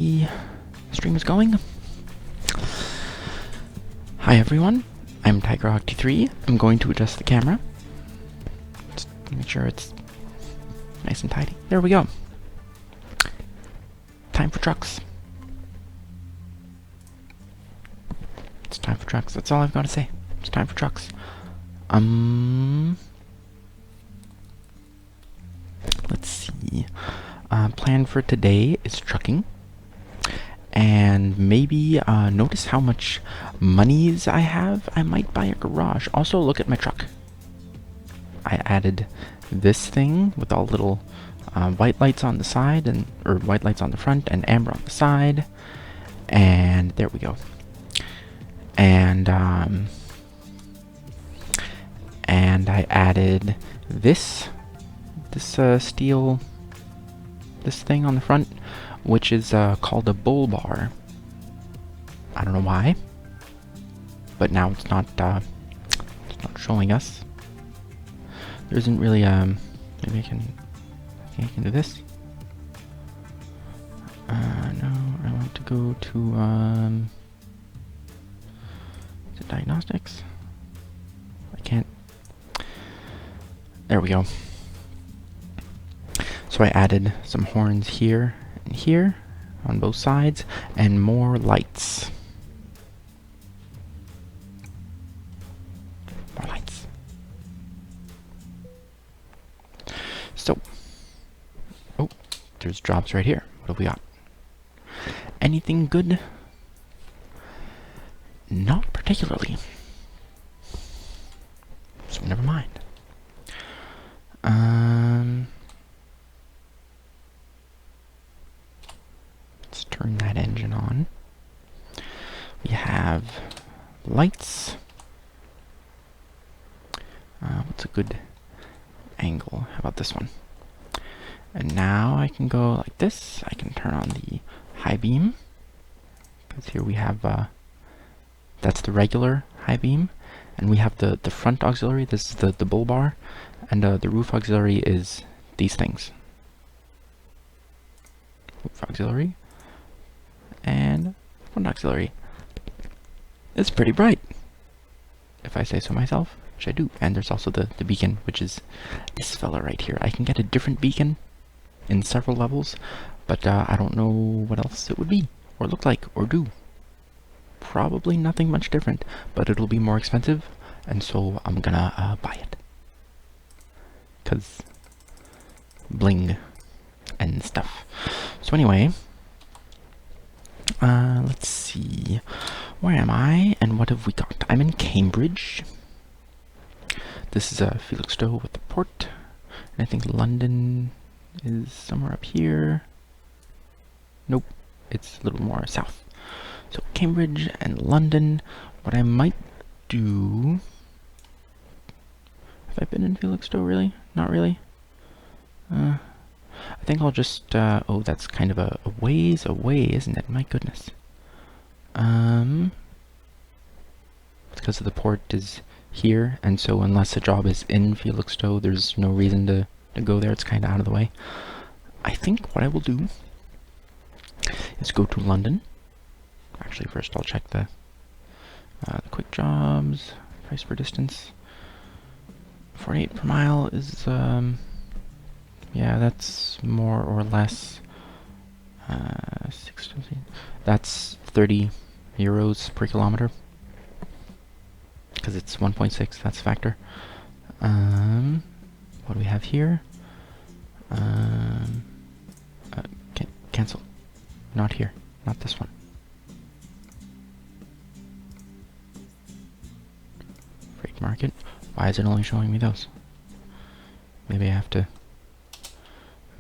The stream is going. Hi everyone, I'm TigerHawk23. I'm going to adjust the camera. Just make sure it's nice and tidy. There we go. Time for trucks. It's time for trucks. That's all I've got to say. It's time for trucks. Let's see. Plan for today is trucking. And maybe notice how much monies I have. I might buy a garage. Also, look at my truck. I added this thing with all little white lights on the side, or white lights on the front and amber on the side. And there we go. And I added this steel, this thing on the front, which is called a bull bar. I don't know why, but now it's not showing us. There isn't really maybe I can do this. No, I want to go to is it diagnostics? I can't. There we go. So I added some horns here and here on both sides, and more lights. More lights. So, oh, there's jobs right here. What have we got? Anything good? Not particularly. So never mind. Let's turn that engine on. We have lights. What's a good angle? How about this one? And now I can go like this. I can turn on the high beam, because here we have that's the regular high beam, and we have the front auxiliary. This is the bull bar, and the roof auxiliary is these things. Roof auxiliary and front auxiliary. It's pretty bright, if I say so myself, which I do. And there's also the beacon, which is this fella right here. I can get a different beacon in several levels, but I don't know what else it would be, or look like, or do. Probably nothing much different, but it'll be more expensive, and so I'm gonna buy it. 'Cause bling and stuff. So anyway, let's see. Where am I, and what have we got? I'm in Cambridge. This is Felixstowe with the port, and I think London is somewhere up here. Nope, it's a little more south. So Cambridge and London. What I might do... Have I been in Felixstowe, really? Not really. I think I'll just... oh, that's kind of a ways away, isn't it? My goodness. It's because the port is here, and so unless a job is in Felixstowe, there's no reason to go there. It's kind of out of the way. I think what I will do is go to London. Actually, first I'll check the quick jobs, price per distance. 48 per mile is, yeah, that's more or less, 16, that's 30 euros per kilometer, because it's 1.6, that's a factor. What do we have here? Cancel. Not here, not this one. Freight market. Why is it only showing me those? Maybe I have to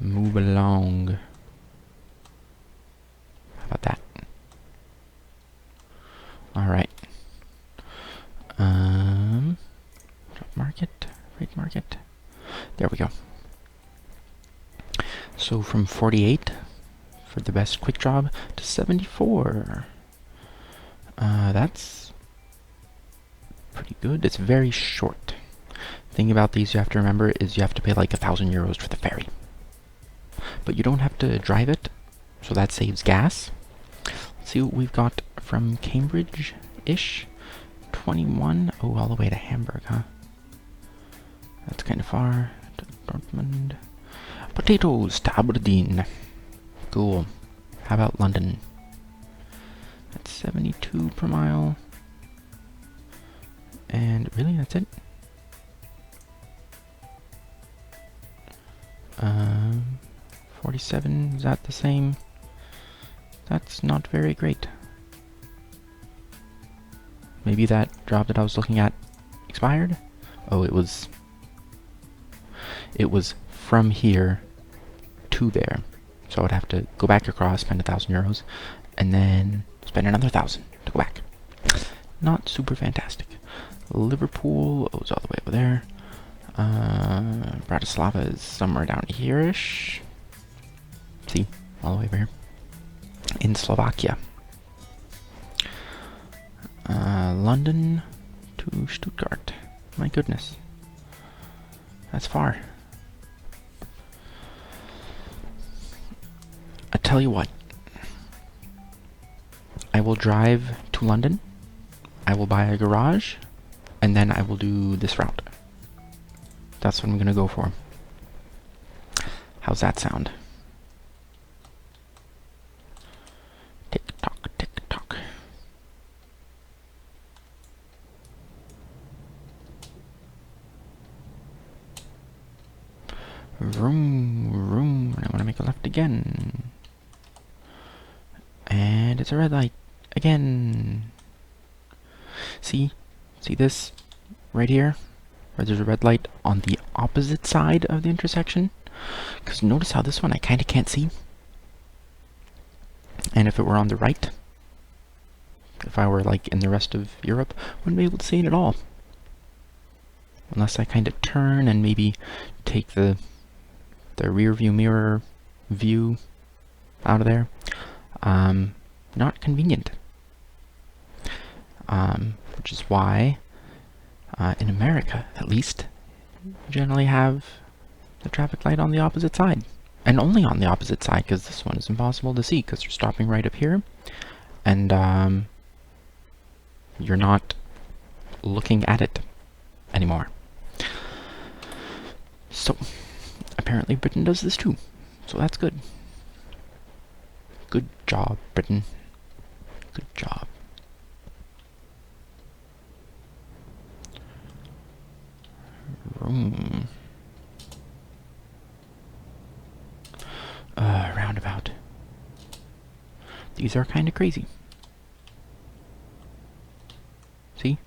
move along. How about that? Alright. Job market, freight market. There we go. So from 48 for the best quick job to 74. That's pretty good. It's very short. Thing about these you have to remember is you have to pay like 1,000 euros for the ferry. But you don't have to drive it. so that saves gas. Let's see what we've got from Cambridge-ish. 21. Oh, all the way to Hamburg, huh? That's kind of far. To Dortmund. Potatoes to Aberdeen. Cool. How about London? That's 72 per mile. And really, that's it? 47, is that the same? That's not very great. Maybe that job that I was looking at expired? Oh, it was from here to there. So I'd have to go back across, spend 1,000 euros, and then spend another 1,000 to go back. Not super fantastic. Liverpool, oh, it's all the way over there. Bratislava is somewhere down here-ish. See, all the way over here. In Slovakia. London to Stuttgart. My goodness. That's far. I tell you what. I will drive to London. I will buy a garage. And then I will do this route. That's what I'm gonna go for. How's that sound? Tick tock, tick tock. Vroom, vroom, and I want to make a left again. And it's a red light again. See this right here? Where there's a red light on the opposite side of the intersection? Because notice how this one I kind of can't see. And if it were on the right, if I were like in the rest of Europe, wouldn't be able to see it at all. Unless I kind of turn and maybe take the rear view mirror view out of there. Not convenient. Which is why in America, at least, you generally have the traffic light on the opposite side. And only on the opposite side, because this one is impossible to see, because you're stopping right up here. And you're not looking at it anymore. So, apparently Britain does this too. So that's good. Good job, Britain. Good job. Room. Roundabout. These are kind of crazy. See?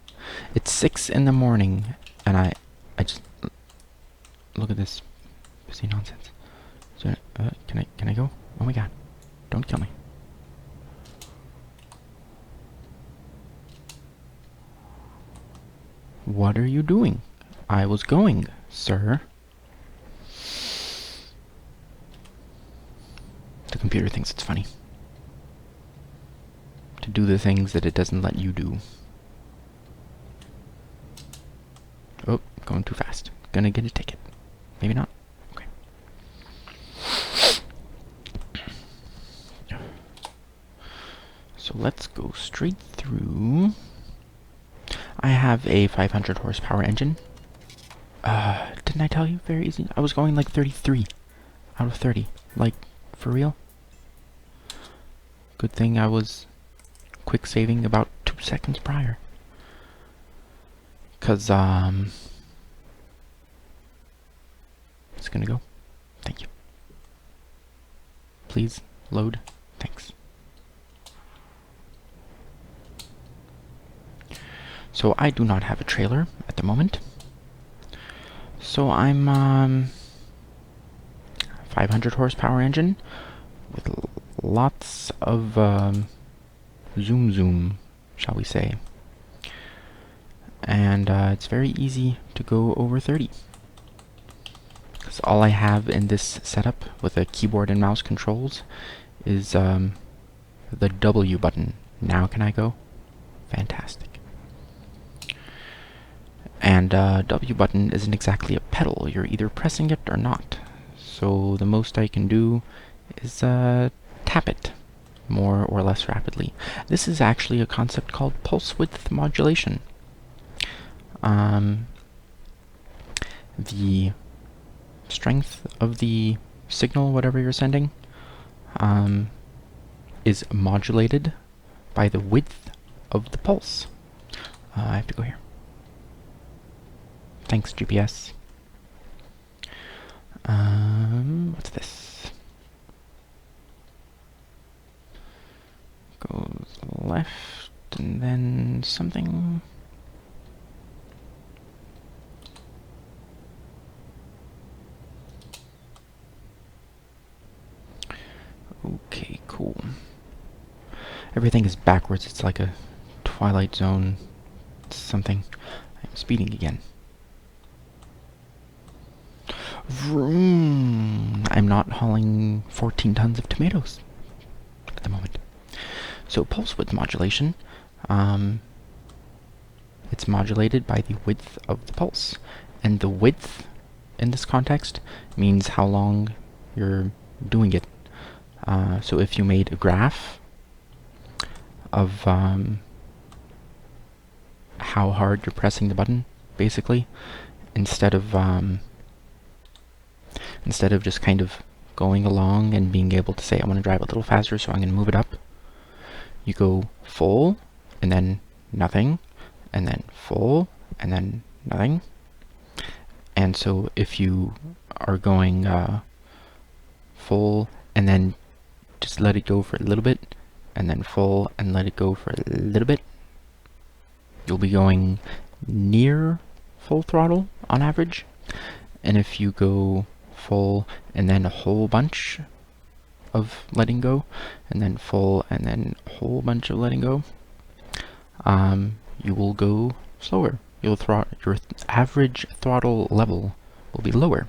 It's 6 in the morning, and I just look at this busy nonsense. So, can I go? Oh my god! Don't kill me. What are you doing? I was going, sir. The computer thinks it's funny to do the things that it doesn't let you do. Oh, going too fast. Gonna get a ticket. Maybe not. Okay. So let's go straight through. I have a 500 horsepower engine. Didn't I tell you? Very easy. I was going like 33 out of 30. Like, for real? Good thing I was quick saving about 2 seconds prior. 'Cause, it's gonna go. Thank you. Please, load. Thanks. So I do not have a trailer at the moment. So I'm 500 horsepower engine with lots of zoom, shall we say. And it's very easy to go over 30. Because all I have in this setup with a keyboard and mouse controls is the W button. Now can I go? Fantastic. And W button isn't exactly a pedal. You're either pressing it or not. So the most I can do is tap it more or less rapidly. This is actually a concept called pulse width modulation. The strength of the signal, whatever you're sending, is modulated by the width of the pulse. I have to go here. Thanks, GPS. What's this? Goes left and then something. Okay, cool. Everything is backwards. It's like a Twilight Zone something. I'm speeding again. Vroom. I'm not hauling 14 tons of tomatoes at the moment. So pulse width modulation, it's modulated by the width of the pulse. And the width in this context means how long you're doing it. So if you made a graph of how hard you're pressing the button, basically, instead of just kind of going along and being able to say, I want to drive a little faster, so I'm going to move it up, you go full, and then nothing, and then full, and then nothing. And so if you are going full, and then just let it go for a little bit, and then full, and let it go for a little bit, you'll be going near full throttle on average. And if you go full and then a whole bunch of letting go, and then full and then a whole bunch of letting go, you will go slower. Your average throttle level will be lower.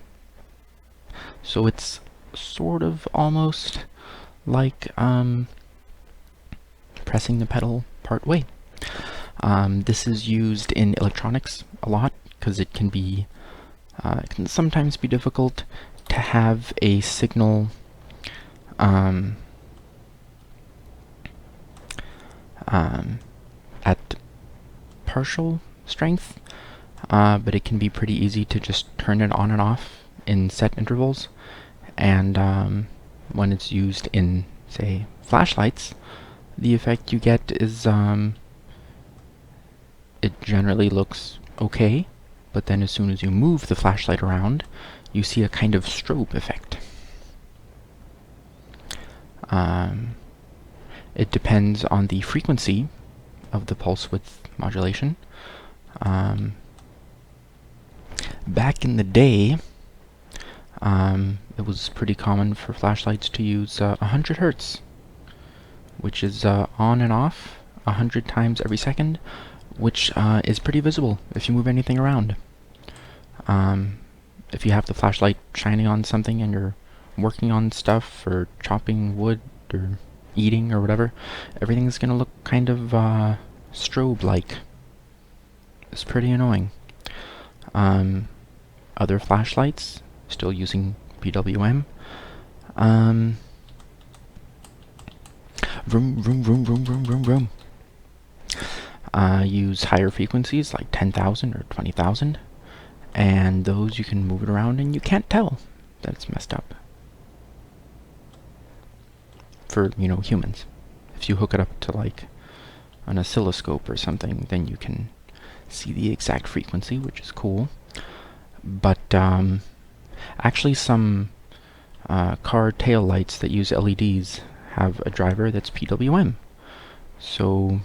So it's sort of almost like pressing the pedal part way. This is used in electronics a lot because it can sometimes be difficult to have a signal at partial strength, but it can be pretty easy to just turn it on and off in set intervals. And when it's used in, say, flashlights, the effect you get is it generally looks okay, but then as soon as you move the flashlight around, you see a kind of strobe effect. It depends on the frequency of the pulse width modulation. Back in the day, it was pretty common for flashlights to use 100 Hertz, which is on and off 100 times every second, which is pretty visible if you move anything around. If you have the flashlight shining on something and you're working on stuff or chopping wood or eating or whatever, everything's gonna look kind of strobe-like. It's pretty annoying. Other flashlights, still using PWM, vroom, vroom, vroom, vroom, vroom, vroom, vroom. Use higher frequencies like 10,000 or 20,000, and those you can move it around and you can't tell that it's messed up. For, humans. If you hook it up to like an oscilloscope or something, then you can see the exact frequency, which is cool. But actually some car tail lights that use LEDs have a driver that's PWM. So,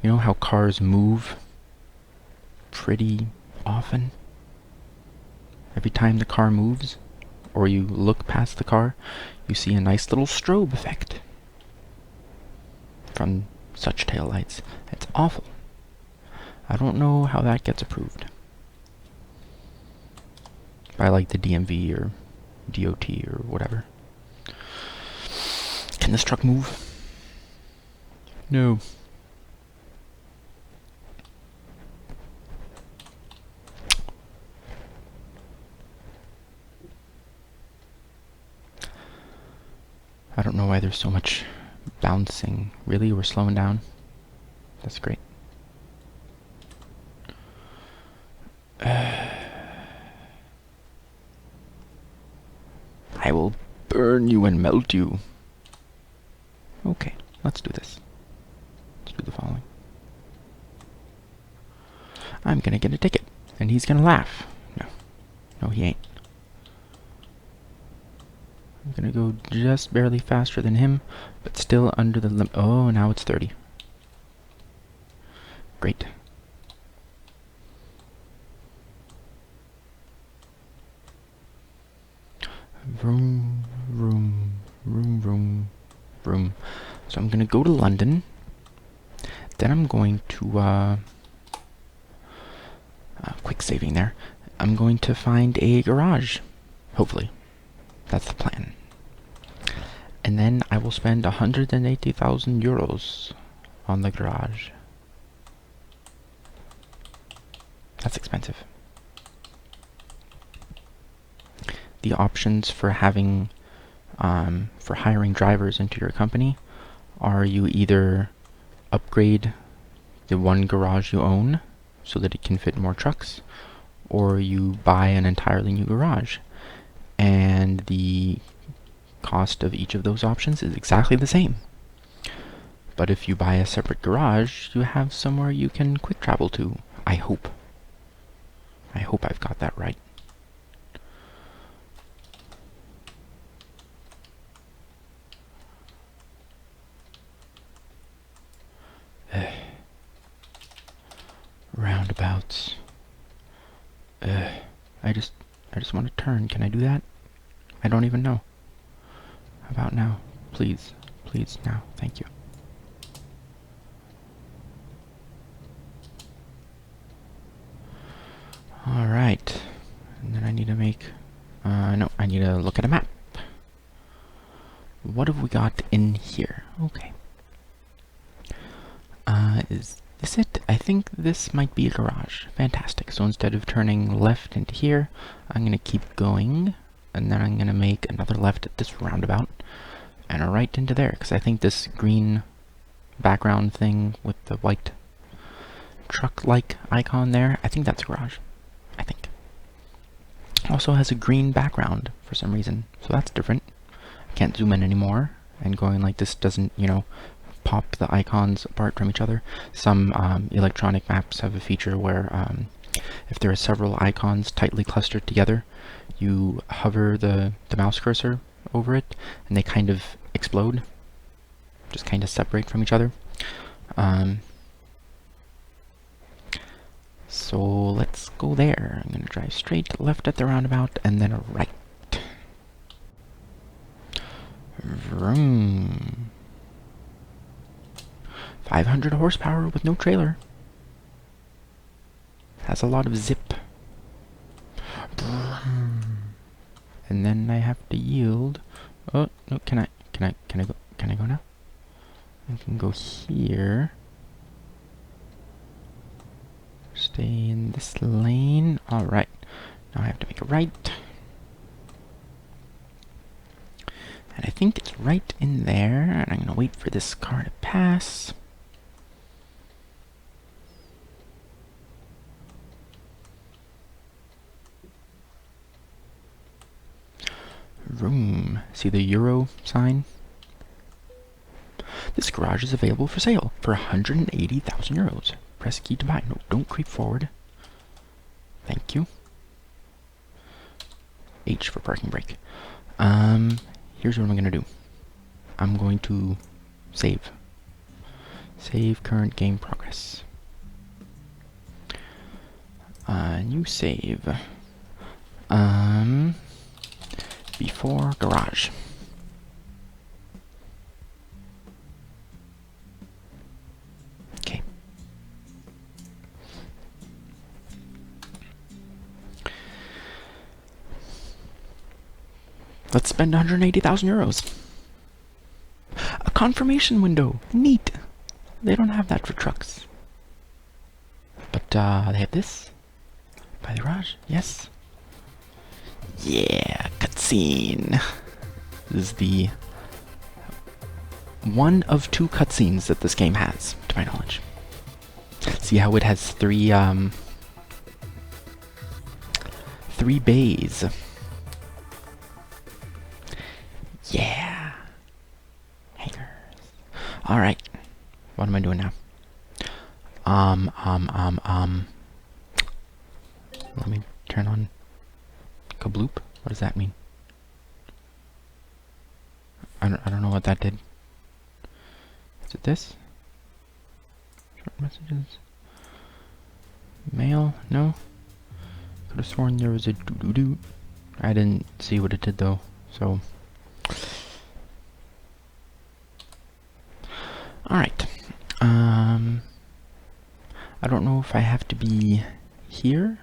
you know how cars move pretty often? Every time the car moves, or you look past the car, you see a nice little strobe effect from such taillights. It's awful. I don't know how that gets approved by like the DMV or DOT or whatever. Can this truck move? No. I don't know why there's so much bouncing. Really? We're slowing down? That's great. I will burn you and melt you. Okay, let's do this. Let's do the following. I'm gonna get a ticket, and he's gonna laugh. No, he ain't. I'm gonna go just barely faster than him, but still under the limit. Oh, now it's 30. Great. Vroom, vroom, vroom, vroom, vroom. So I'm gonna go to London. Then I'm going to, quick saving there. I'm going to find a garage. Hopefully. That's the plan. And then I will spend 180,000 euros on the garage. That's expensive. The options for having, for hiring drivers into your company are you either upgrade the one garage you own so that it can fit more trucks, or you buy an entirely new garage. And the cost of each of those options is exactly the same. But if you buy a separate garage, you have somewhere you can quick travel to. I hope. I hope I've got that right. Roundabouts. I just want to turn. Can I do that? I don't even know. How about now? Please. Please, now. Thank you. Alright. And then I need to make... no, I need to look at a map. What have we got in here? Okay. Is this it? I think this might be a garage. Fantastic. So instead of turning left into here, I'm going to keep going. And then I'm going to make another left at this roundabout. And a right into there. Because I think this green background thing with the white truck-like icon there, I think that's a garage. I think. Also has a green background for some reason. So that's different. I can't zoom in anymore. And going like this doesn't, you know, pop the icons apart from each other. Some electronic maps have a feature where if there are several icons tightly clustered together, you hover the mouse cursor over it and they kind of explode, just kind of separate from each other. So let's go there. I'm going to drive straight left at the roundabout and then a right. Vroom. 500 horsepower with no trailer. Has a lot of zip. And then I have to yield. Oh, no, can I go now? I can go here. Stay in this lane. Alright. Now I have to make a right. And I think it's right in there. And I'm gonna wait for this car to pass. Room. See the Euro sign? This garage is available for sale for 180,000 euros. Press key to buy. No, don't creep forward. Thank you. H for parking brake. Here's what I'm gonna do. I'm going to save. Save current game progress. New save. Before garage. Okay. Let's spend 180,000 euros. A confirmation window. Neat. They don't have that for trucks. But they have this. By the garage. Yes. Yeah, cutscene. This is the one of 2 cutscenes that this game has, to my knowledge. See how it has 3 bays. Yeah. Hangers. Alright. What am I doing now? Let me turn on Kabloop. What does that mean? I don't know what that did. Is it this? Short messages. Mail? No? Could have sworn there was a doo-doo-doo. I didn't see what it did though, so. Alright. I don't know if I have to be here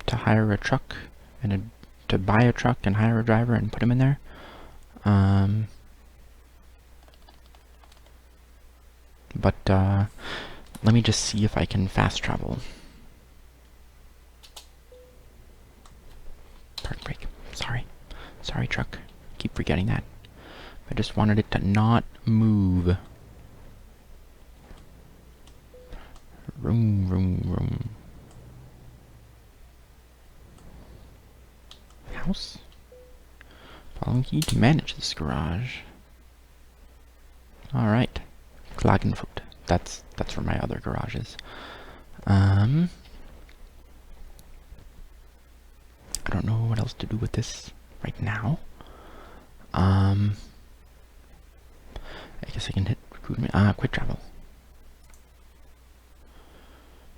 to hire a truck and to buy a truck and hire a driver and put him in there. But let me just see if I can fast travel. Park brake. Sorry truck. Keep forgetting that. I just wanted it to not move. Vroom. House? Following key to manage this garage. Alright. Klagenfurt. That's where my other garage is. I don't know what else to do with this right now. I guess I can hit recruitment. Quick travel.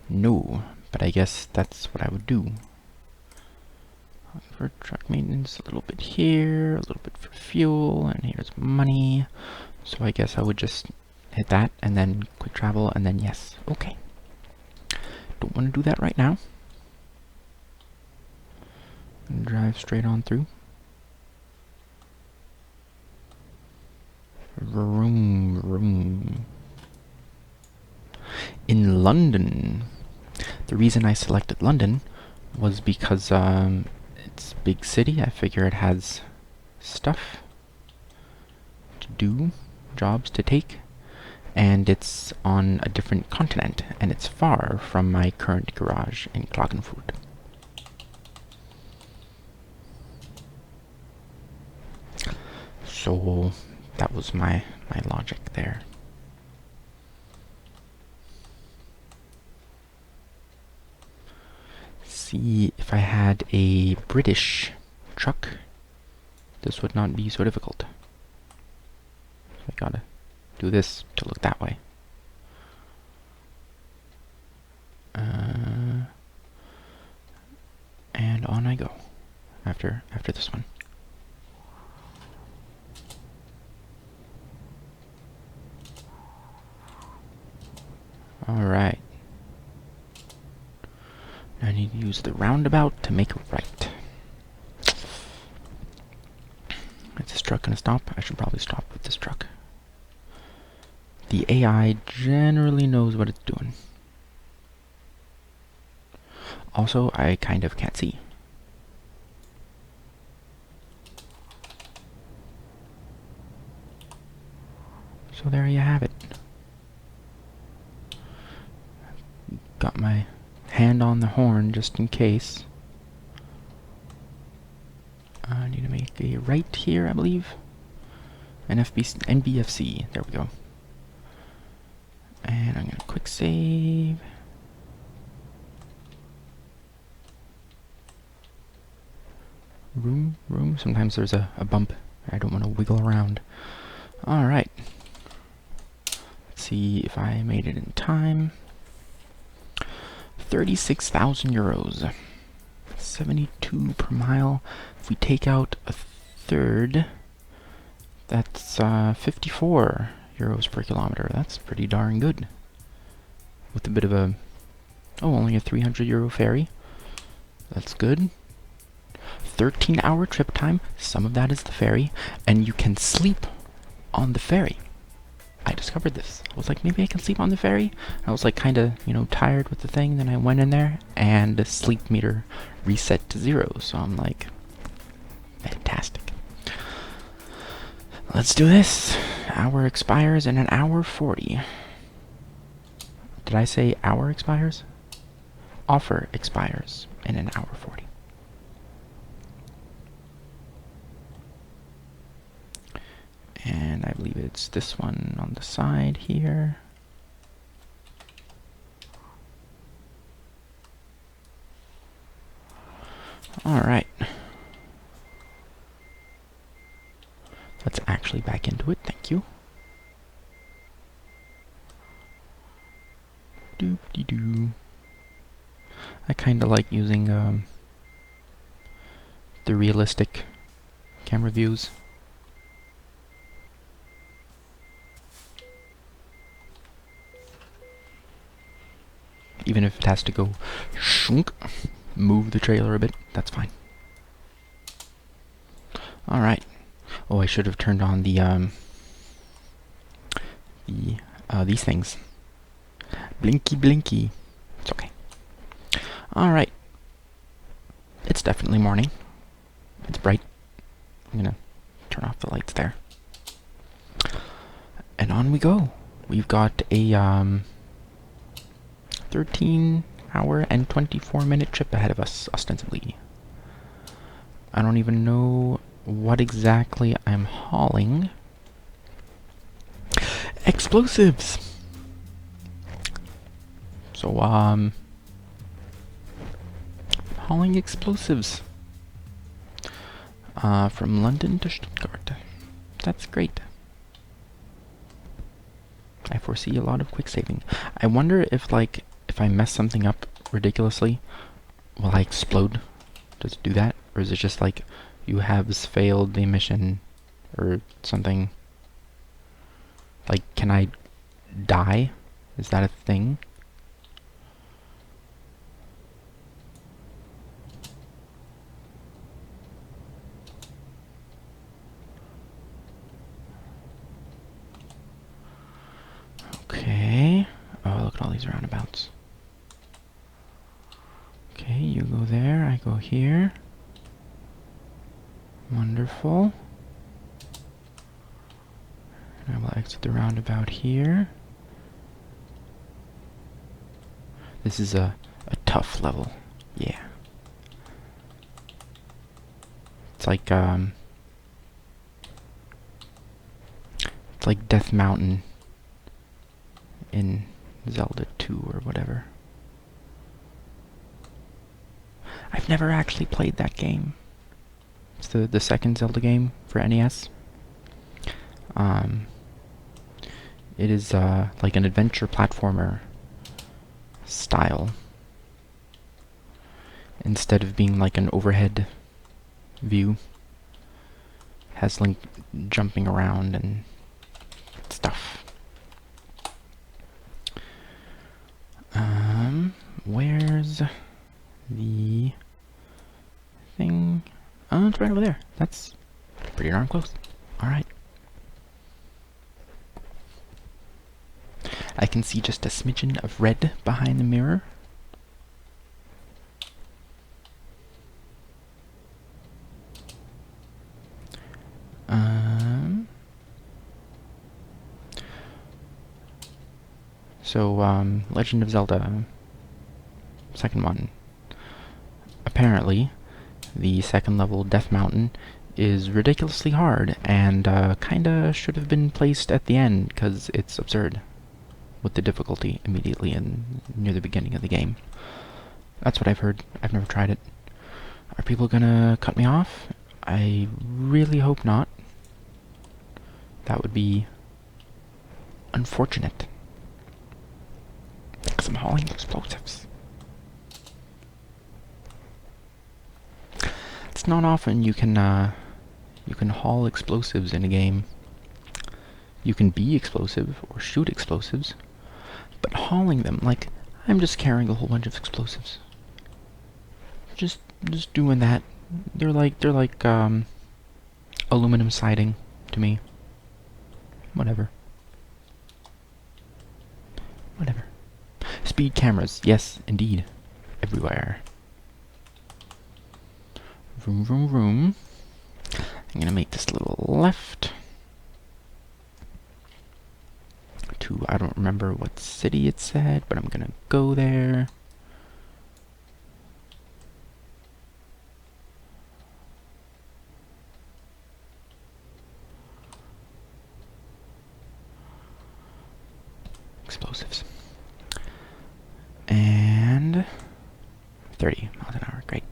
No, but I guess that's what I would do. For truck maintenance, a little bit here, a little bit for fuel, and here's money. So I guess I would just hit that, and then quick travel, and then yes. Okay. Don't want to do that right now. And drive straight on through. Vroom. In London. The reason I selected London was because it's a big city. I figure it has stuff to do, jobs to take, and it's on a different continent, and it's far from my current garage in Klagenfurt. So that was my logic there. See, if I had a British truck, this would not be so difficult. I gotta do this to look that way. And on I go after this one. Alright. I need to use the roundabout to make a right. Is this truck gonna stop? I should probably stop with this truck. The AI generally knows what it's doing. Also, I kind of can't see. So there you have it. Got my hand on the horn just in case. I need to make a right here, I believe. NBFC. There we go. And I'm gonna quick save. Room. Sometimes there's a bump. I don't want to wiggle around. Alright. Let's see if I made it in time. 36,000 euros. 72 per mile. If we take out a third, that's 54 euros per kilometer. That's pretty darn good. With a bit of a... oh, only a 300 euro ferry. That's good. 13-hour trip time. Some of that is the ferry. And you can sleep on the ferry. I discovered this. I was like, maybe I can sleep on the ferry. I was like kind of, tired with the thing. Then I went in there and the sleep meter reset to 0. So I'm like, fantastic. Let's do this. Hour expires in an hour 40. Did I say hour expires? Offer expires in an hour 40. And I believe it's this one on the side here. Alright. Let's actually back into it, thank you. Doop-de-doo. I kinda like using the realistic camera views. Even if it has to go shunk, move the trailer a bit, that's fine. Alright. Oh, I should have turned on these things. Blinky blinky. It's okay. Alright. It's definitely morning. It's bright. I'm gonna turn off the lights there. And on we go. We've got a 13-hour and 24-minute trip ahead of us, ostensibly. I don't even know what exactly I'm hauling. Explosives! So, hauling explosives. From London to Stuttgart. That's great. I foresee a lot of quick saving. I wonder if, like, if I mess something up ridiculously, will I explode? Does it do that? Or is it just like, you have failed the mission, or something? Like, can I die? Is that a thing? Okay. Oh, look at all these roundabouts. Okay, you go there, I go here. Wonderful. And I will exit the roundabout here. This is a tough level. Yeah. It's like Death Mountain in Zelda 2 or whatever. I've never actually played that game. It's the second Zelda game for NES. It is like an adventure platformer style. Instead of being like an overhead view, has Link jumping around and stuff. Where's the thing? Oh, it's right over there. That's pretty darn close. Alright. I can see just a smidgen of red behind the mirror. Legend of Zelda, second one. Apparently, the second level, Death Mountain, is ridiculously hard, and kinda should have been placed at the end, because it's absurd with the difficulty immediately near the beginning of the game. That's what I've heard. I've never tried it. Are people gonna cut me off? I really hope not. That would be unfortunate. Because I'm hauling explosives. It's not often you can haul explosives in a game. You can be explosive or shoot explosives, but hauling them, like, I'm just carrying a whole bunch of explosives. Just doing that. They're like aluminum siding to me. Whatever. Whatever. Speed cameras, yes, indeed. Everywhere. Vroom, vroom, vroom. I'm gonna make this little left. to, I don't remember what city it said, but I'm gonna go there. Explosives. And 30 miles an hour, great.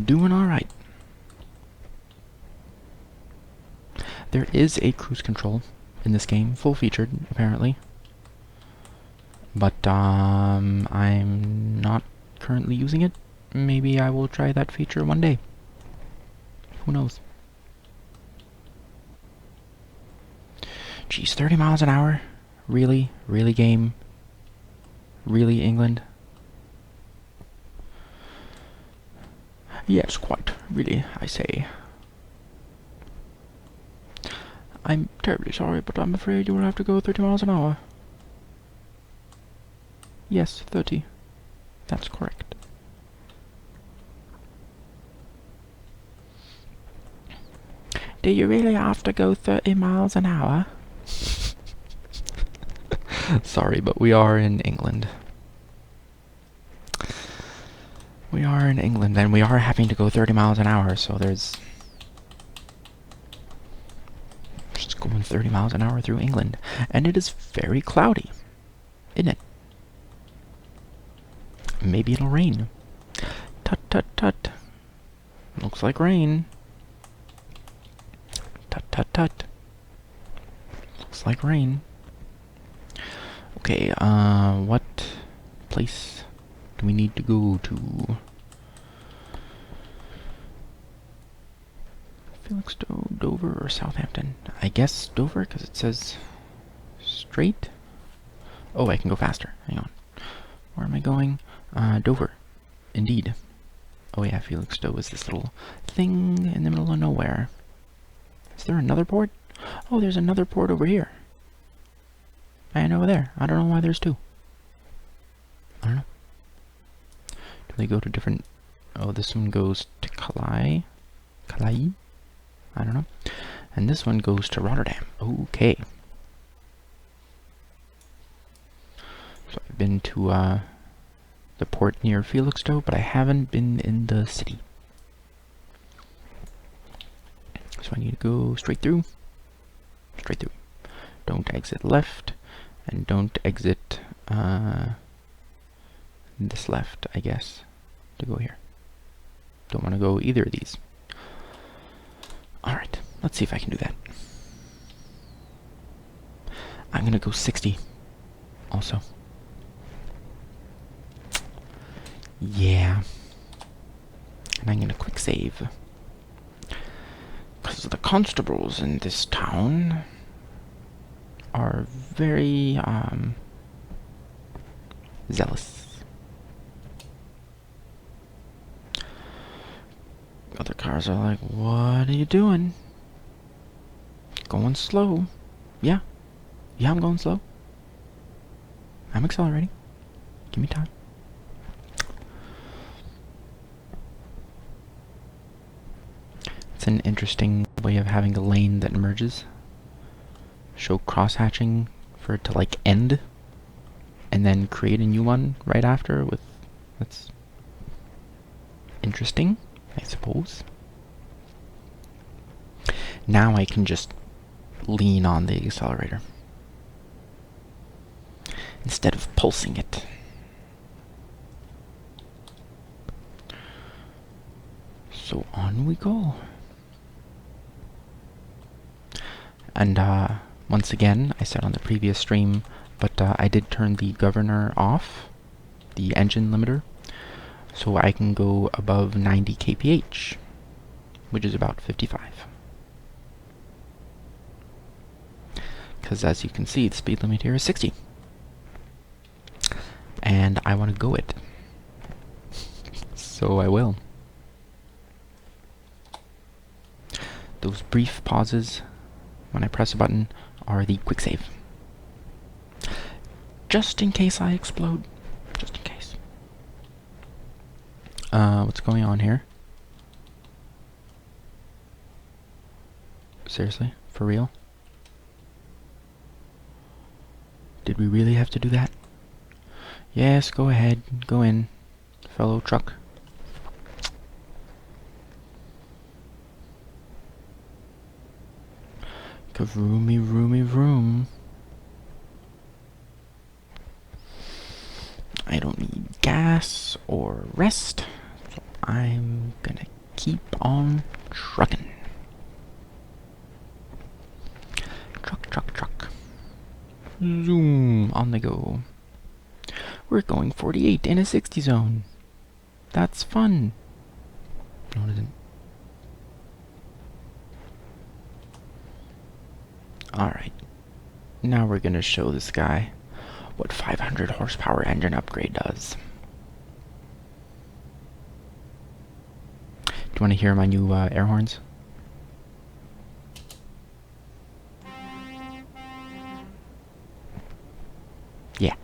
Doing alright. There is a cruise control in this game, full featured, apparently. But, I'm not currently using it. Maybe I will try that feature one day. Who knows? Geez, 30 miles an hour? Really? Really, game? Really, England? Yes, quite. Really, I say. I'm terribly sorry, but I'm afraid you will have to go 30 miles an hour. Yes, 30. That's correct. Do you really have to go 30 miles an hour? Sorry, but we are in England. We are in England, and we are having to go 30 miles an hour, so there's... just going 30 miles an hour through England. And it is very cloudy, isn't it? Maybe it'll rain. Tut tut tut. Looks like rain. Tut tut tut. Looks like rain. Okay, what place do we need to go to? Felixstowe, Dover, or Southampton? I guess Dover, because it says straight. Oh, I can go faster. Hang on. Where am I going? Dover. Indeed. Oh yeah, Felixstowe is this little thing in the middle of nowhere. Is there another port? Oh, there's another port over here. And over there. I don't know why there's two. I don't know. Do they go to different... Oh, this one goes to Calais? Calais? I don't know. And this one goes to Rotterdam. Okay. So I've been to the port near Felixstowe, but I haven't been in the city. So I need to go straight through. Straight through. Don't exit left. And don't exit this left, I guess, to go here. Don't want to go either of these. Alright, let's see if I can do that. I'm going to go 60 also. Yeah. And I'm going to quick save. Because the constables in this town are very, zealous. Other cars are like, what are you doing? Going slow. Yeah. Yeah, I'm going slow. I'm accelerating. Give me time. It's an interesting way of having a lane that merges. Show cross-hatching for it to like end and then create a new one right after with... That's interesting, I suppose. Now I can just lean on the accelerator instead of pulsing it. So on we go. And once again, I said on the previous stream, but I did turn the governor off, the engine limiter, so I can go above 90 kph, which is about 55. Because as you can see, the speed limit here is 60. And I want to go it. So I will. Those brief pauses when I press a button are the quick save. Just in case I explode. Just in case. What's going on here? Seriously? For real? Did we really have to do that? Yes, go ahead. Go in, fellow truck. Kavroomy, roomy, vroom. I don't need gas or rest, so I'm gonna keep on trucking. Truck, truck, truck. Zoom, on the go. We're going 48 in a 60 zone. That's fun. No, it isn't. Alright. Now we're gonna show this guy what 500 horsepower engine upgrade does. Do you want to hear my new air horns? Yeah.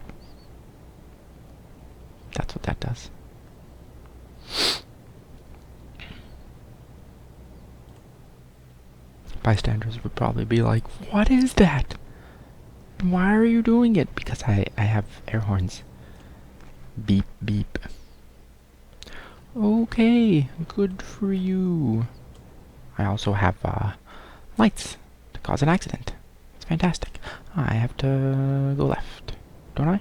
That's what that does. Bystanders would probably be like, what is that? Why are you doing it? Because I have air horns. Beep, beep. Okay, good for you. I also have lights to cause an accident. It's fantastic. I have to go left, don't I?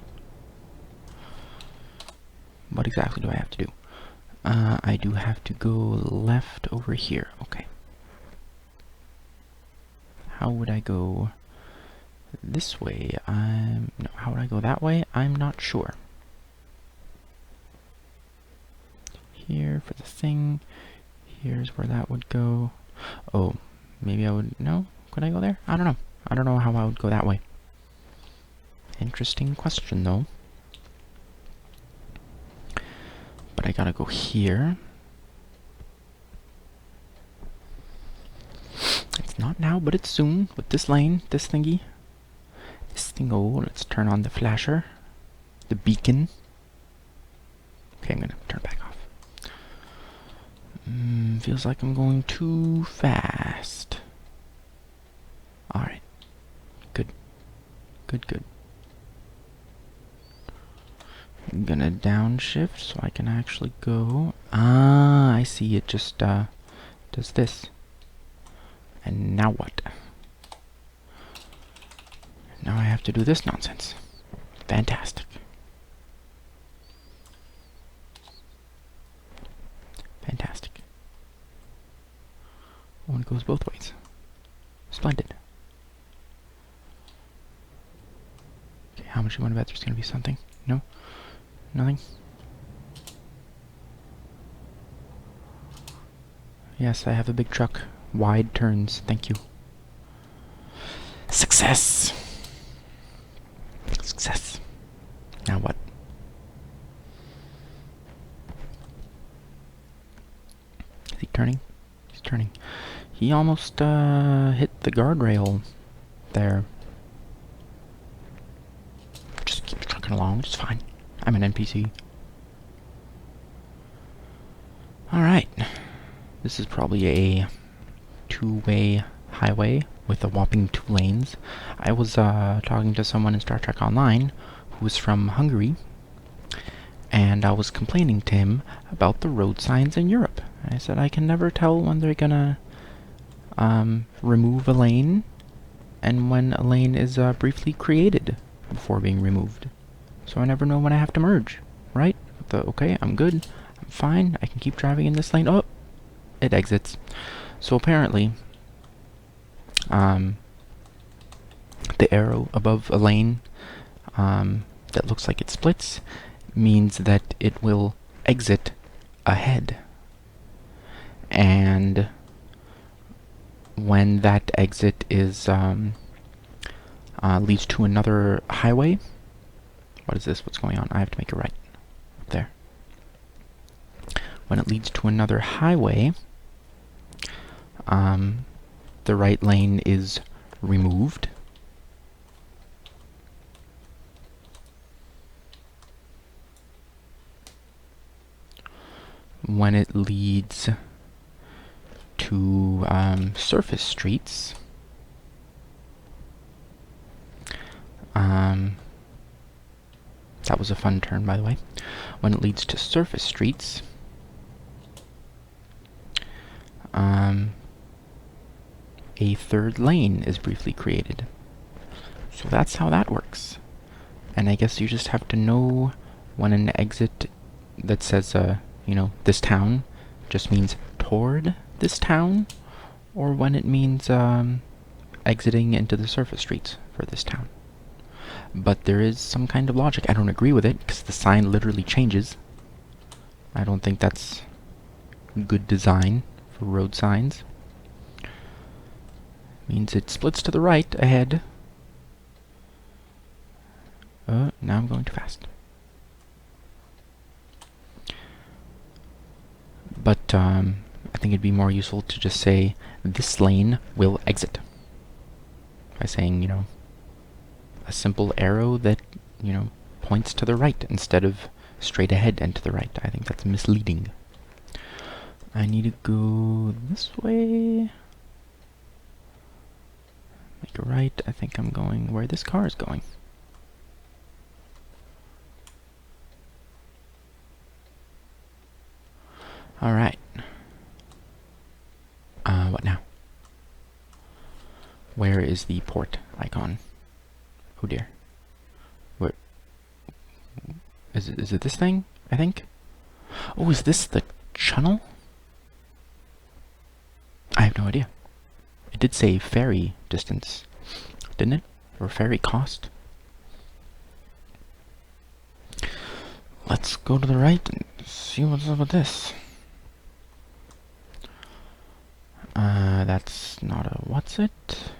What exactly do I have to do? I do have to go left over here. Okay. How would I go this way? No, how would I go that way? I'm not sure. Here for the thing. Here's where that would go. Oh, maybe I would... No? Could I go there? I don't know. I don't know how I would go that way. Interesting question, though. But I gotta go here. It's not now, but it's soon. With this lane, this thingy. This thing, oh, let's turn on the flasher. The beacon. Okay, I'm gonna turn back off. Feels like I'm going too fast. Alright. Good. Good, good. I'm gonna downshift so I can actually go. Ah, I see. It just does this. And now what? Now I have to do this nonsense. Fantastic. Fantastic. Oh, and it goes both ways. Splendid. Okay, how much you want to bet there's going to be something? No? Nothing? Yes, I have a big truck. Wide turns. Thank you. Success! Success. Now what? Is he turning? He's turning. He almost hit the guardrail there. Just keep trucking along. It's fine. I'm an NPC. Alright. This is probably a two-way highway with a whopping 2 lanes. I was talking to someone in Star Trek Online who was from Hungary, and I was complaining to him about the road signs in Europe. I said I can never tell when they're gonna remove a lane and when a lane is briefly created before being removed. So I never know when I have to merge, right? Okay, I'm good, I'm fine, I can keep driving in this lane. Oh, it exits. So apparently, the arrow above a lane that looks like it splits means that it will exit ahead. And when that exit is leads to another highway. What is this? What's going on? I have to make a right. There. When it leads to another highway, the right lane is removed. When it leads to surface streets, that was a fun turn, by the way. When it leads to surface streets, a third lane is briefly created. So that's how that works. And I guess you just have to know when an exit that says, you know, this town just means toward this town, or when it means exiting into the surface streets for this town. But there is some kind of logic. I don't agree with it, because the sign literally changes. I don't think that's good design for road signs. Means it splits to the right ahead. Now I'm going too fast. But I think it'd be more useful to just say, this lane will exit. By saying, you know, a simple arrow that, you know, points to the right instead of straight ahead and to the right. I think that's misleading. I need to go this way. Make a right. I think I'm going where this car is going. Alright. What now? Where is the port icon? Oh dear. Where? Is it this thing? I think? Oh, is this the channel? I have no idea. It did say ferry distance, didn't it? Or ferry cost? Let's go to the right and see what's up with this. That's not a what's it?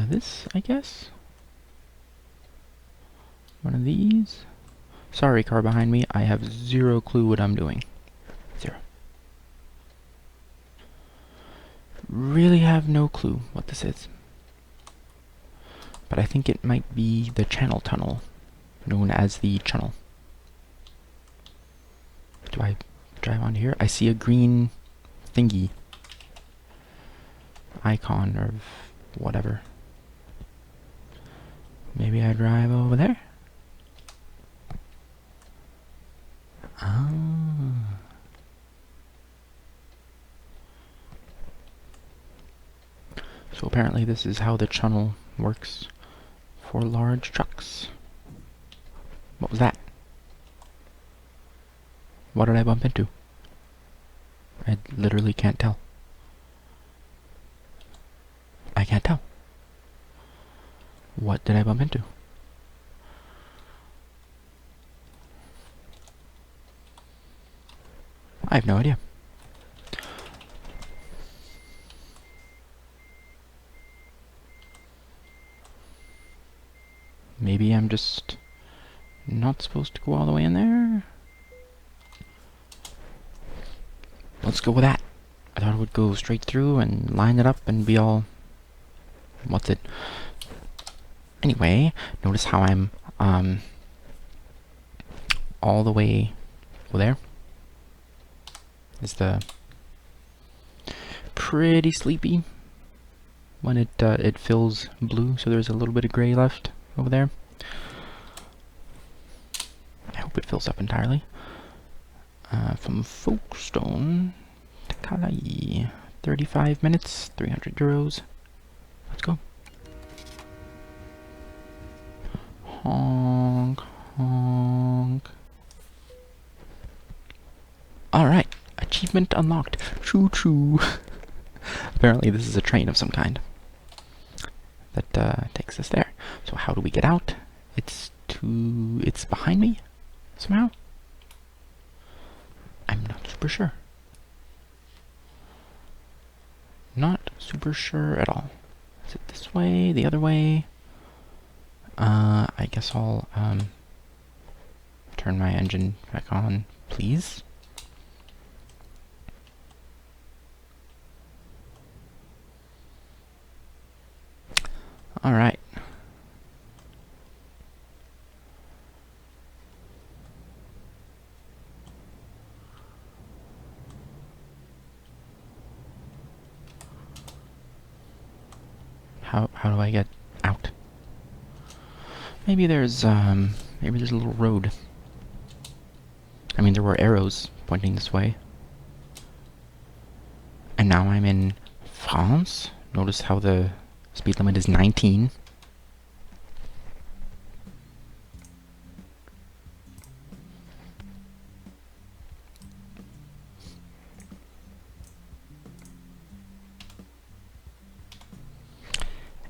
This, I guess? One of these? Sorry, car behind me, I have zero clue what I'm doing. Zero. Really have no clue what this is. But I think it might be the channel tunnel, known as the channel. Do I drive on here? I see a green thingy. Icon or whatever. Maybe I drive over there? Ah. So apparently this is how the channel works for large trucks. What was that? What did I bump into? I literally can't tell. I can't tell. What did I bump into? I have no idea. Maybe I'm just not supposed to go all the way in there? Let's go with that. I thought it would go straight through and line it up and be all... What's it? Anyway, notice how I'm all the way over there. Is the pretty sleepy when it fills blue, so there's a little bit of gray left over there. I hope it fills up entirely. From Folkestone to Calais, 35 minutes, 300 euros. Let's go. Honk, honk. Alright, achievement unlocked. Choo choo. Apparently this is a train of some kind that takes us there. So how do we get out? It's behind me somehow? I'm not super sure. Not super sure at all. Is it this way? The other way? I guess I'll turn my engine back on, please. Alright. How do I get out? Maybe there's a little road. I mean, there were arrows pointing this way. And now I'm in France. Notice how the speed limit is 19.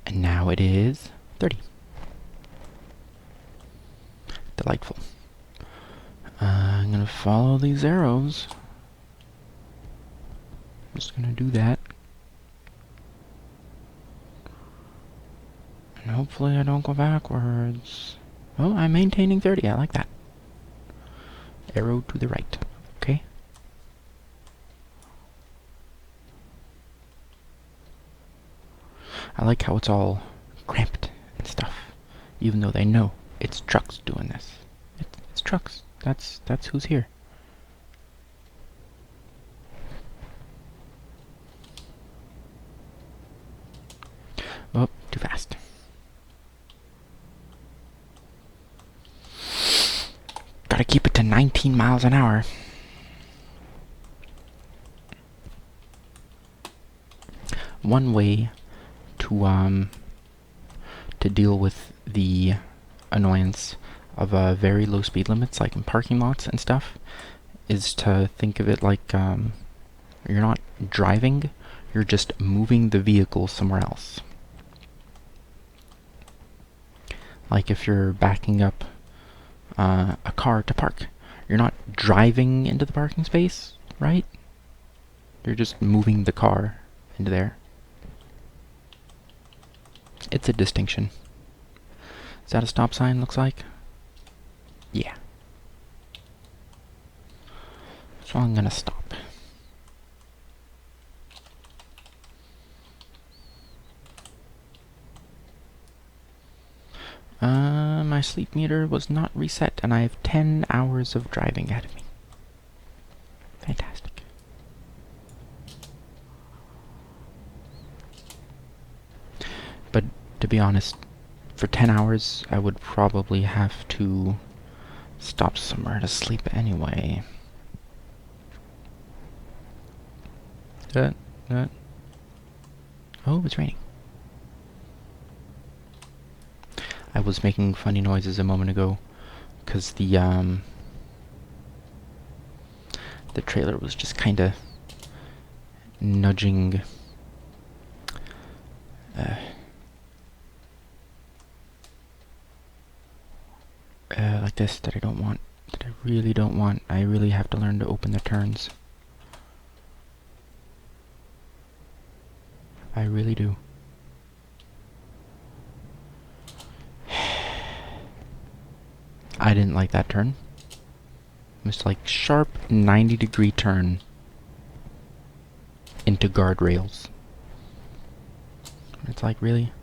And now it is 30. Delightful. I'm gonna follow these arrows. I'm just gonna do that. And hopefully I don't go backwards. Oh, I'm maintaining 30. I like that. Arrow to the right. Okay. I like how it's all cramped and stuff. Even though they know it's trucks doing this. It's trucks. That's who's here. Oh, too fast. Gotta keep it to 19 miles an hour. One way to deal with the annoyance of very low speed limits, like in parking lots and stuff, is to think of it like you're not driving, you're just moving the vehicle somewhere else. Like if you're backing up a car to park, you're not driving into the parking space, right? You're just moving the car into there. It's a distinction. Is that a stop sign, looks like? Yeah. So I'm gonna stop. My sleep meter was not reset, and I have 10 hours of driving ahead of me. Fantastic. But to be honest, for 10 hours, I would probably have to stop somewhere to sleep anyway. Oh, it's raining. I was making funny noises a moment ago because the trailer was just kind of nudging like this, that I don't want, that I really don't want. I really have to learn to open the turns. I really do. I didn't like that turn. It was like sharp 90-degree turn into guardrails. It's like, really?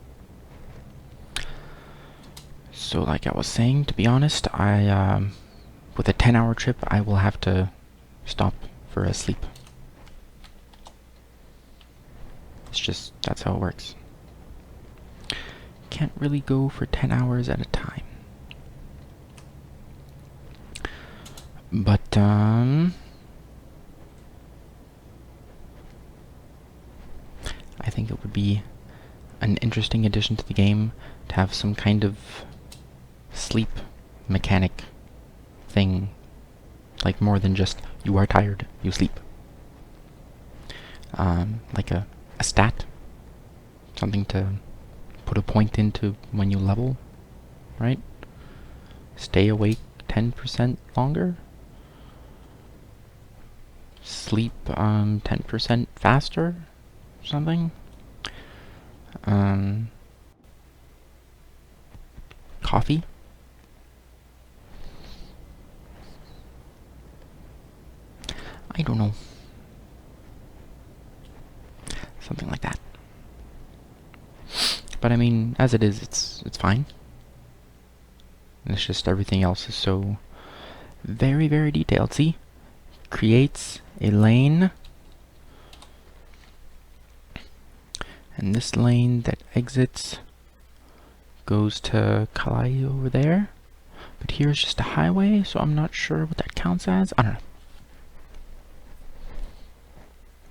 So like I was saying, to be honest, with a 10-hour trip, I will have to stop for a sleep. It's just, that's how it works. Can't really go for 10 hours at a time. But, I think it would be an interesting addition to the game to have some kind of sleep mechanic thing. Like more than just, you are tired, you sleep. Like a stat. Something to put a point into when you level, right? Stay awake 10% longer. Sleep 10% faster, something. Coffee. I don't know. Something like that. But I mean, as it is, it's fine. It's just everything else is so very, very detailed. See? Creates a lane, And this lane that exits goes to Kalai over there. But here's just a highway, so I'm not sure what that counts as. I don't know.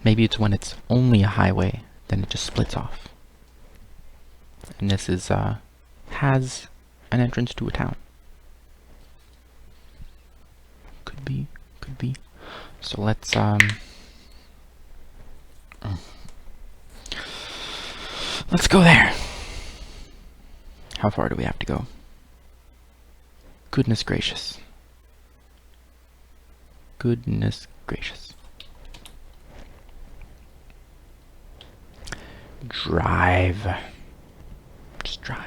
Maybe it's when it's only a highway, then it just splits off. And this is, has an entrance to a town. Could be, could be. So let's, let's go there. How far do we have to go? Goodness gracious. Goodness gracious. Drive. Just drive.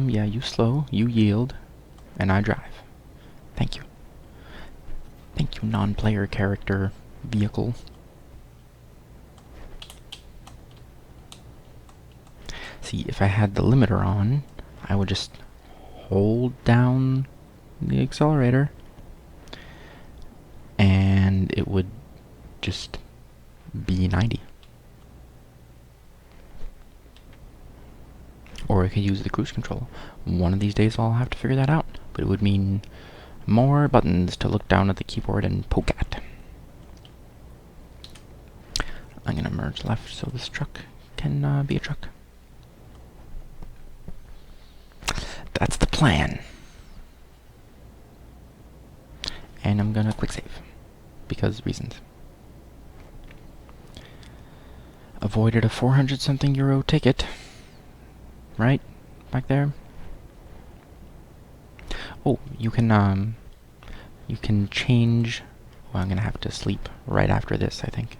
Yeah, you slow, you yield, and I drive. Thank you. Thank you, non-player character vehicle. See, if I had the limiter on, I would just hold down the accelerator and it would just be 90. Or I could use the cruise control. One of these days I'll have to figure that out, but it would mean more buttons to look down at the keyboard and poke at. I'm gonna merge left so this truck can be a truck. That's the plan. And I'm gonna quick save, because reasons. Avoided a 400 something euro ticket. Right? Back there? Oh, you can change. Well, I'm gonna have to sleep right after this, I think.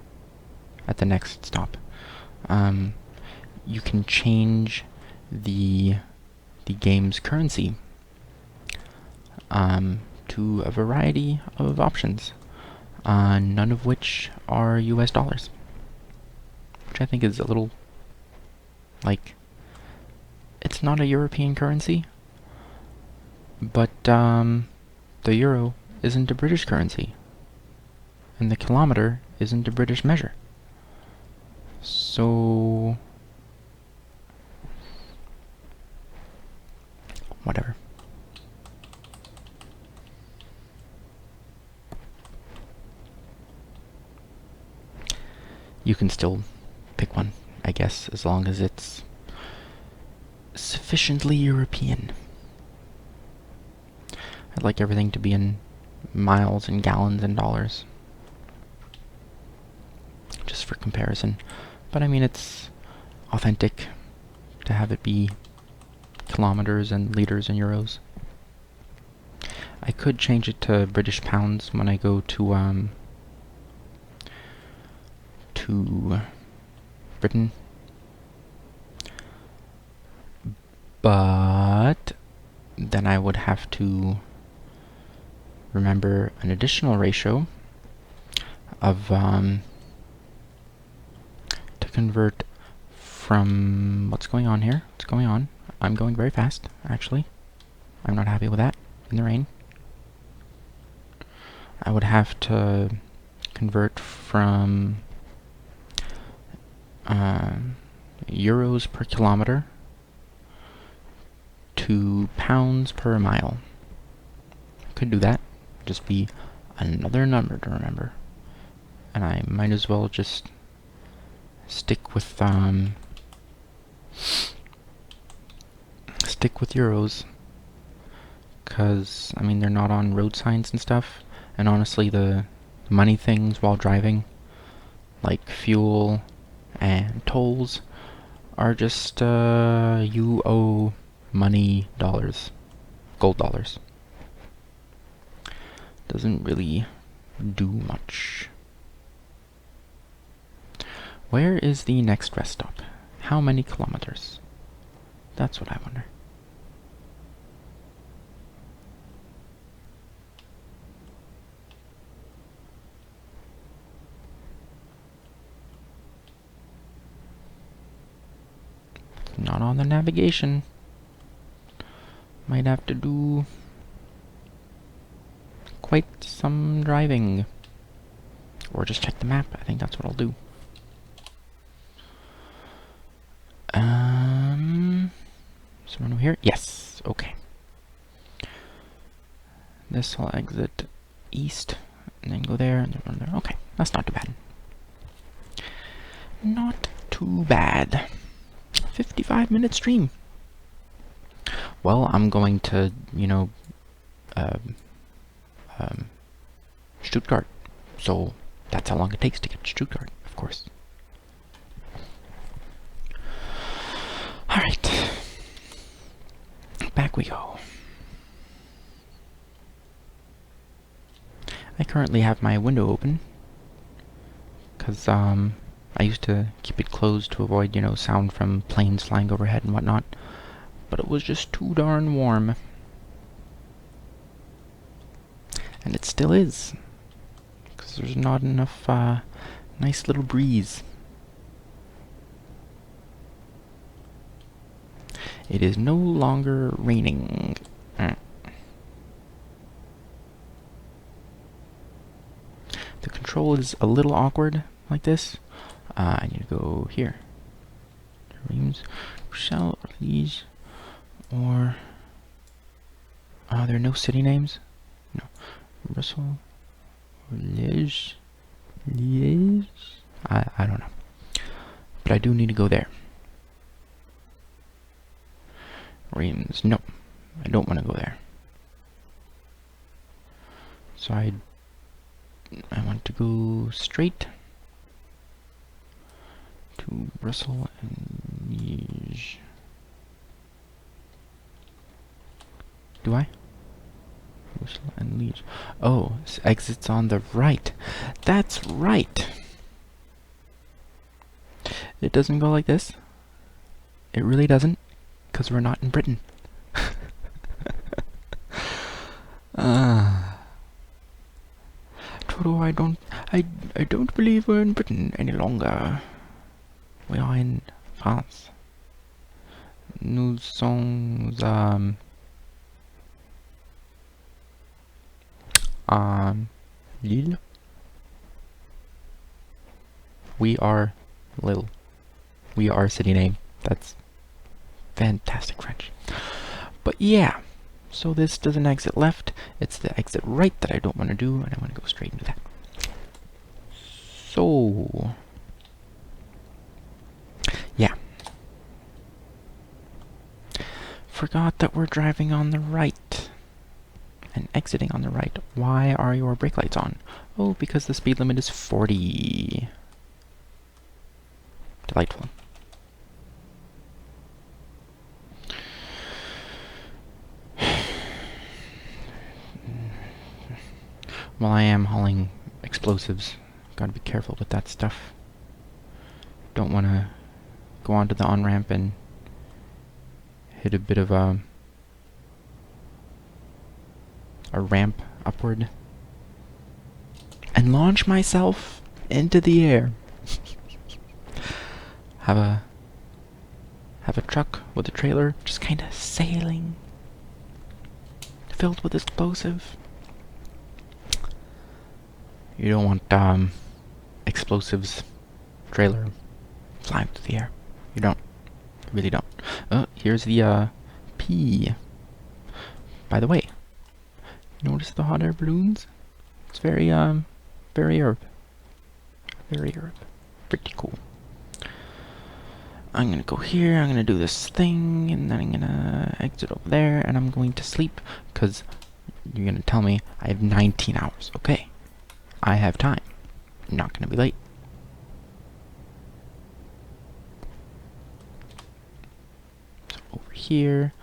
At the next stop. You can change the game's currency to a variety of options, none of which are US dollars, which I think is a little, like, it's not a European currency, but the euro isn't a British currency, and the kilometer isn't a British measure. So whatever. You can still pick one, I guess, as long as it's sufficiently European. I'd like everything to be in miles and gallons and dollars, just for comparison. But I mean, it's authentic to have it be kilometers and liters and euros. I could change it to British pounds when I go to Britain, but then I would have to remember an additional ratio of to convert from what's going on here. What's going on? I'm going very fast, actually. I'm not happy with that in the rain. I would have to convert from euros per kilometer to pounds per mile. Could do that. Just be another number to remember. And I might as well just stick with euros, because I mean, they're not on road signs and stuff, and honestly the money things while driving, like fuel and tolls, are just you owe money dollars, gold dollars. Doesn't really do much. Where is the next rest stop? How many kilometers? That's what I wonder. Not on the navigation. Might have to do quite some driving. Or just check the map. I think that's what I'll do. Someone over here? Yes. Okay. This will exit east, and then go there, and then run there. Okay, that's not too bad. Not too bad. 55-minute stream. Well, I'm going to, you know, Stuttgart. So that's how long it takes to get to Stuttgart, of course. Alright. Back we go. I currently have my window open because I used to keep it closed to avoid, you know, sound from planes flying overhead and whatnot, but it was just too darn warm. And it still is, because there's not enough nice little breeze. It is no longer raining. The control is a little awkward like this. I need to go here. Reims, Brussels, or Liège, or there are no city names. No, Brussels, or Liège, Liège. I don't know, but I do need to go there. Reims, no, I don't want to go there. So I want to go straight to Brussels and Liège. Do I? Brussels and Liège. Oh, exits on the right. That's right. It doesn't go like this. It really doesn't, because we're not in Britain. Toto, I don't believe we're in Britain any longer. We are in France. Nous sommes Lille. We are Lille. We are city name. That's fantastic French. But yeah, so this doesn't exit left. It's the exit right that I don't want to do, and I want to go straight into that. So yeah. Forgot that we're driving on the right and exiting on the right. Why are your brake lights on? Oh, because the speed limit is 40. Delightful. Well, I am hauling explosives. Gotta be careful with that stuff. Don't want to go onto the on-ramp and hit a bit of a ramp upward and launch myself into the air. have a truck with a trailer just kind of sailing, filled with explosive. You don't want explosives trailer flying through the air. You don't. You really don't. Here's the P. By the way, notice the hot air balloons? It's very Europe. Very Europe. Pretty cool. I'm gonna go here, I'm gonna do this thing, and then I'm gonna exit over there, and I'm going to sleep, because you're gonna tell me I have 19 hours. Okay. I have time. I'm not gonna be late. So over here,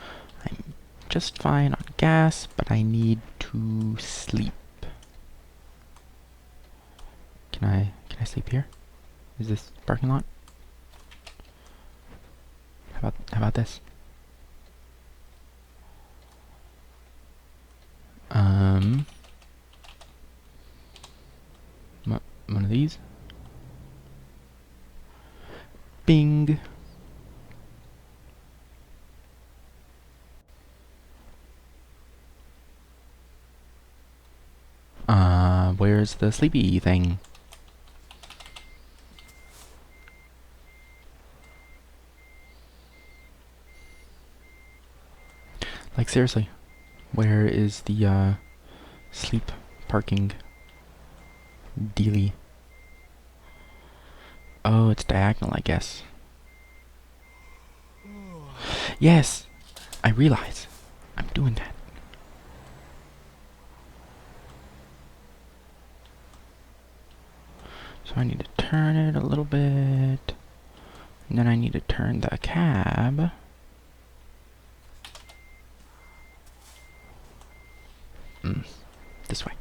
I'm just fine on gas, but I need to sleep. Can I sleep here? Is this parking lot? How about this? One of these. Bing. Where's the sleepy thing? Like, seriously, where is the, sleep parking dealie? Oh, it's diagonal, I guess. Yes! I realize. I'm doing that. So I need to turn it a little bit. And then I need to turn the cab. This way.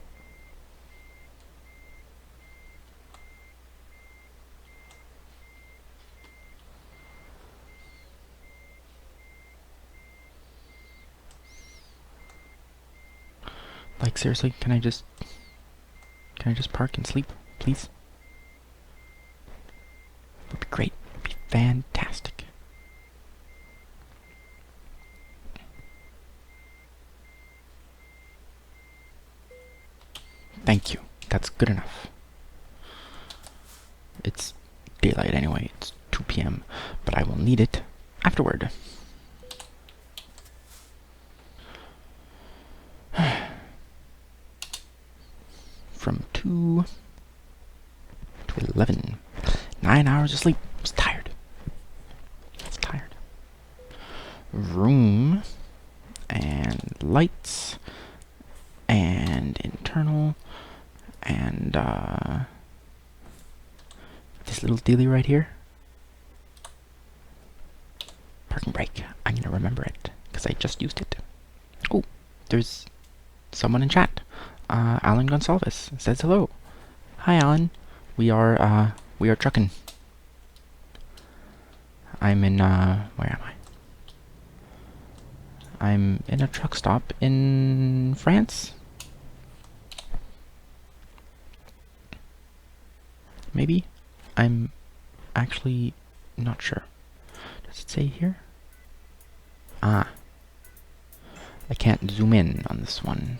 Like, seriously, can I just park and sleep, please? Would be great. Would be fantastic. Thank you. That's good enough. It's daylight anyway. It's 2 p.m., but I will need it afterward. From 2 to 11. 9 hours of sleep. I was tired. I was tired. Room and lights and internal and this little dealie right here. Parking brake. I'm gonna remember it because I just used it. Oh, there's someone in chat. Alan Gonsalves says hello. Hi, Alan. We are trucking. I'm in where am I? I'm in a truck stop in France. Maybe? I'm actually not sure. Does it say here? Ah. I can't zoom in on this one.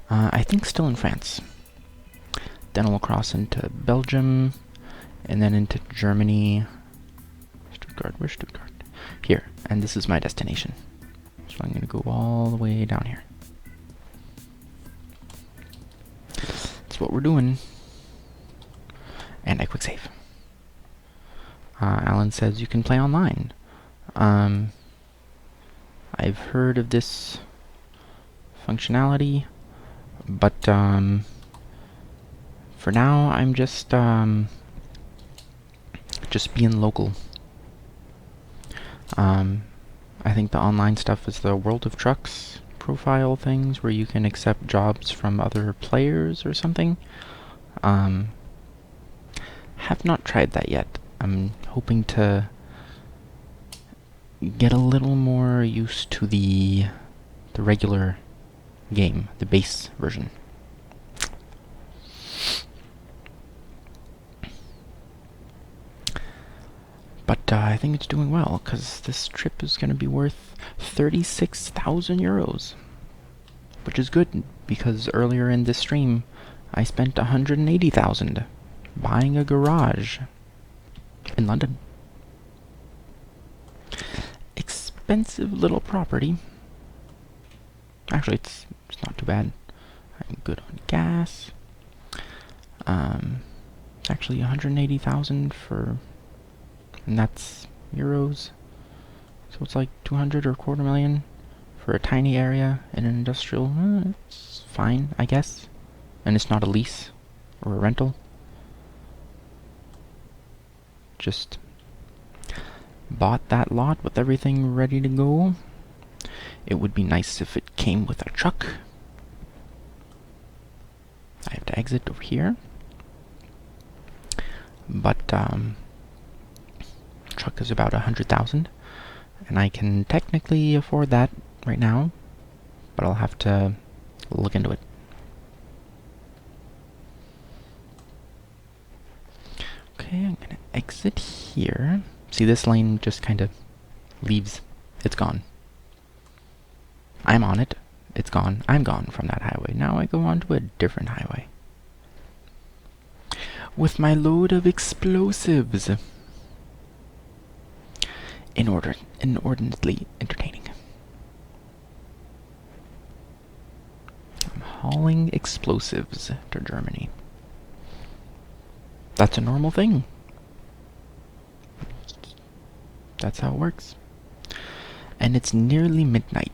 I think still in France. Then we'll cross into Belgium, and then into Germany. Stuttgart, where's Stuttgart? Here, and this is my destination. So I'm gonna go all the way down here. That's what we're doing. And I quick save. Alan says you can play online. I've heard of this functionality, but for now I'm just being local. I think the online stuff is the World of Trucks profile things where you can accept jobs from other players or something. Have not tried that yet. I'm hoping to get a little more used to the regular game, the base version. But I think it's doing well, because this trip is going to be worth 36,000 euros. Which is good, because earlier in this stream, I spent 180,000 buying a garage in London. Expensive little property. Actually, it's not too bad. I'm good on gas. Actually 180,000 for, and that's euros. So it's like 200 or quarter million for a tiny area in an industrial. It's fine, I guess. And it's not a lease or a rental. Just bought that lot with everything ready to go. It would be nice if it came with a truck. I have to exit over here. But truck is about 100,000, and I can technically afford that right now, but I'll have to look into it. Okay, I'm gonna exit here. See, this lane just kind of leaves. It's gone. I'm on it. it's gone. I'm gone from that highway. Now I go on to a different highway. With my load of explosives. Inordinately entertaining. I'm hauling explosives to Germany. That's a normal thing. That's how it works. And it's nearly midnight.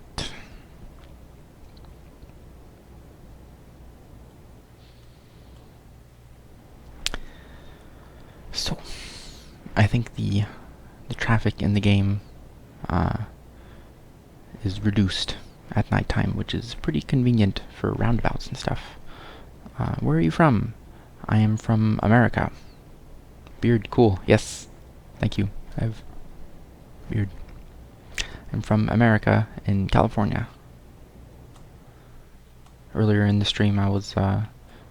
So, I think the traffic in the game is reduced at nighttime, which is pretty convenient for roundabouts and stuff. Where are you from? I am from America. Beard, cool. Yes, thank you. I have beard. I'm from America in California. Earlier in the stream, I was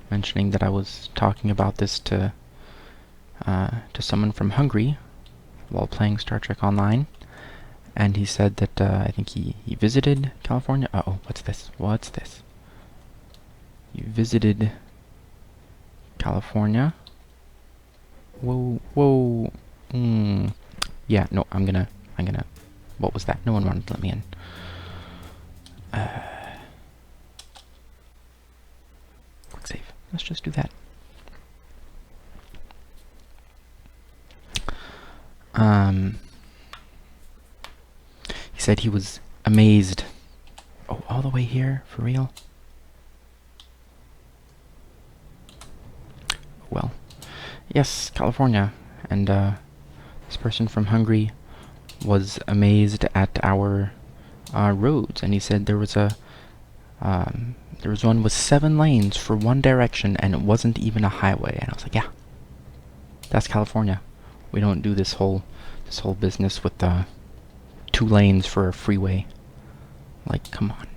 mentioning that I was talking about this to someone from Hungary while playing Star Trek Online, and he said that I think he visited California. Uh-oh, what's this? What's this? You visited California? Whoa, whoa. Yeah, no, I'm gonna. What was that? No one wanted to let me in. Quick save. Let's just do that. He said he was amazed. Oh, all the way here? For real? Well, yes, California. And this person from Hungary was amazed at our roads, and he said there was one with 7 lanes for one direction, and it wasn't even a highway. And I was like, yeah, that's California. We don't do this whole business with 2 lanes for a freeway. Like, come on.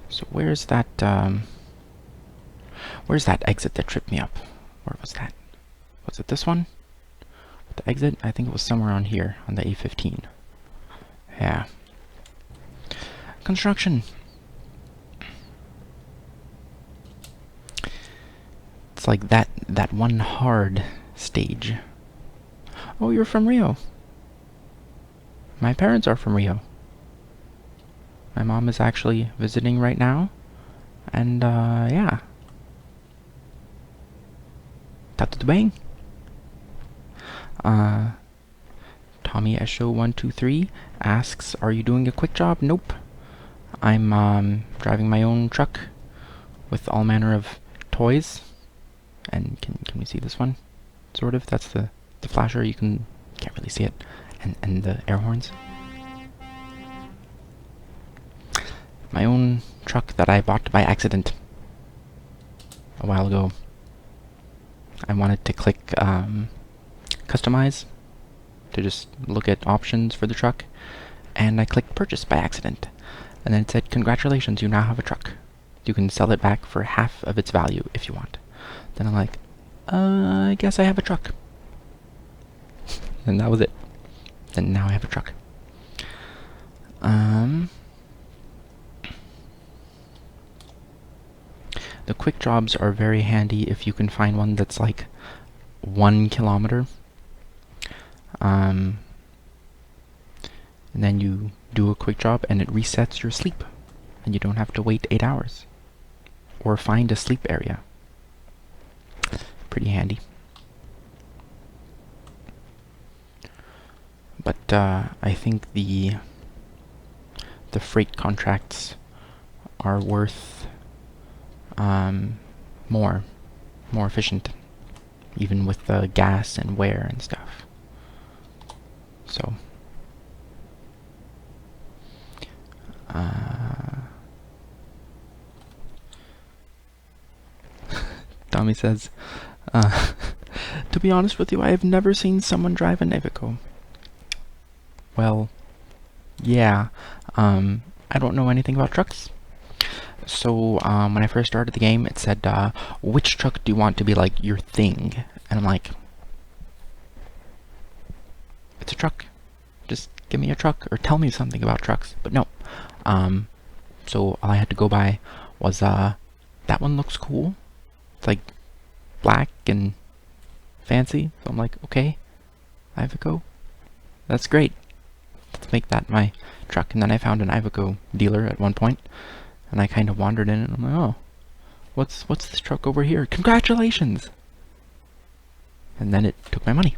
So where's that exit that tripped me up? Where was that? Was it this one? The exit? I think it was somewhere on here, on the A15. Yeah. Construction. It's like that one hard stage. Oh, you're from Rio. My parents are from Rio. My mom is actually visiting right now. And, yeah. Tá tudo bem? Tommy Esho123 asks, are you doing a quick job? Nope. I'm driving my own truck with all manner of toys. And can we see this one? Sort of. That's the flasher. You can't really see it. And the air horns. My own truck that I bought by accident a while ago. I wanted to click customize to just look at options for the truck, and I clicked purchase by accident, and then it said, congratulations, you now have a truck. You can sell it back for half of its value if you want. Then I'm like, I guess I have a truck. And that was it. Then now I have a truck. The quick jobs are very handy if you can find one that's like 1 kilometer. And then you do a quick job and it resets your sleep. And you don't have to wait 8 hours. Or find a sleep area. Pretty handy. But I think the freight contracts are worth more efficient, even with the gas and wear and stuff. So Tommy says, to be honest with you, I have never seen someone drive a Navico. Well, yeah, I don't know anything about trucks. So, when I first started the game, it said, which truck do you want to be, like, your thing? And I'm like, it's a truck. Just give me a truck or tell me something about trucks. But no. So all I had to go by was, that one looks cool. It's like black and fancy. So I'm like, okay, Iveco. That's great. Let's make that my truck. And then I found an Iveco dealer at one point, and I kind of wandered in, and I'm like, oh, what's this truck over here? Congratulations! And then it took my money.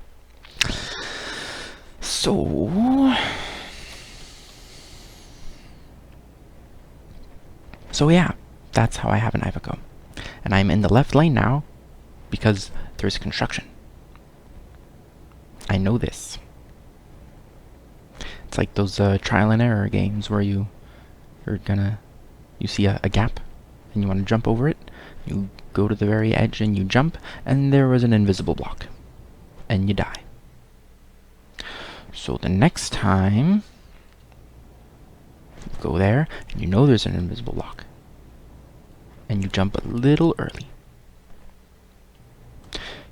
So yeah, that's how I have an Iveco. And I'm in the left lane now because there's construction. I know this. It's like those trial and error games where you see a gap and you want to jump over it. You go to the very edge and you jump, and there was an invisible block, and you die. So the next time you go there and you know there's an invisible block, and you jump a little early.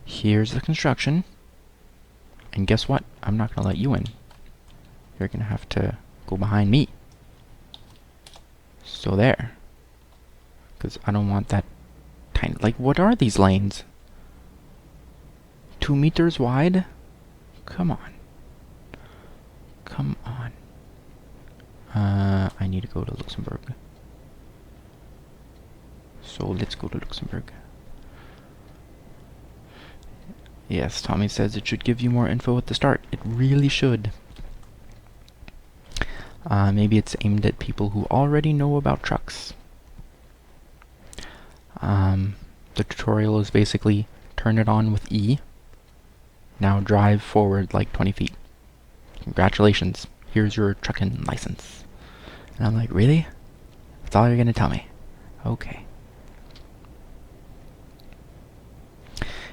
Here's the construction, and guess what? I'm not gonna let you in. You're gonna have to go behind me. So there. Because I don't want that tiny... Like, what are these lanes? 2 meters wide? Come on. Come on. I need to go to Luxembourg. So let's go to Luxembourg. Yes, Tommy says it should give you more info at the start. It really should. Maybe it's aimed at people who already know about trucks. The tutorial is basically turn it on with E. Now drive forward like 20 feet. Congratulations, here's your trucking license. And I'm like, really? That's all you're gonna tell me? Okay.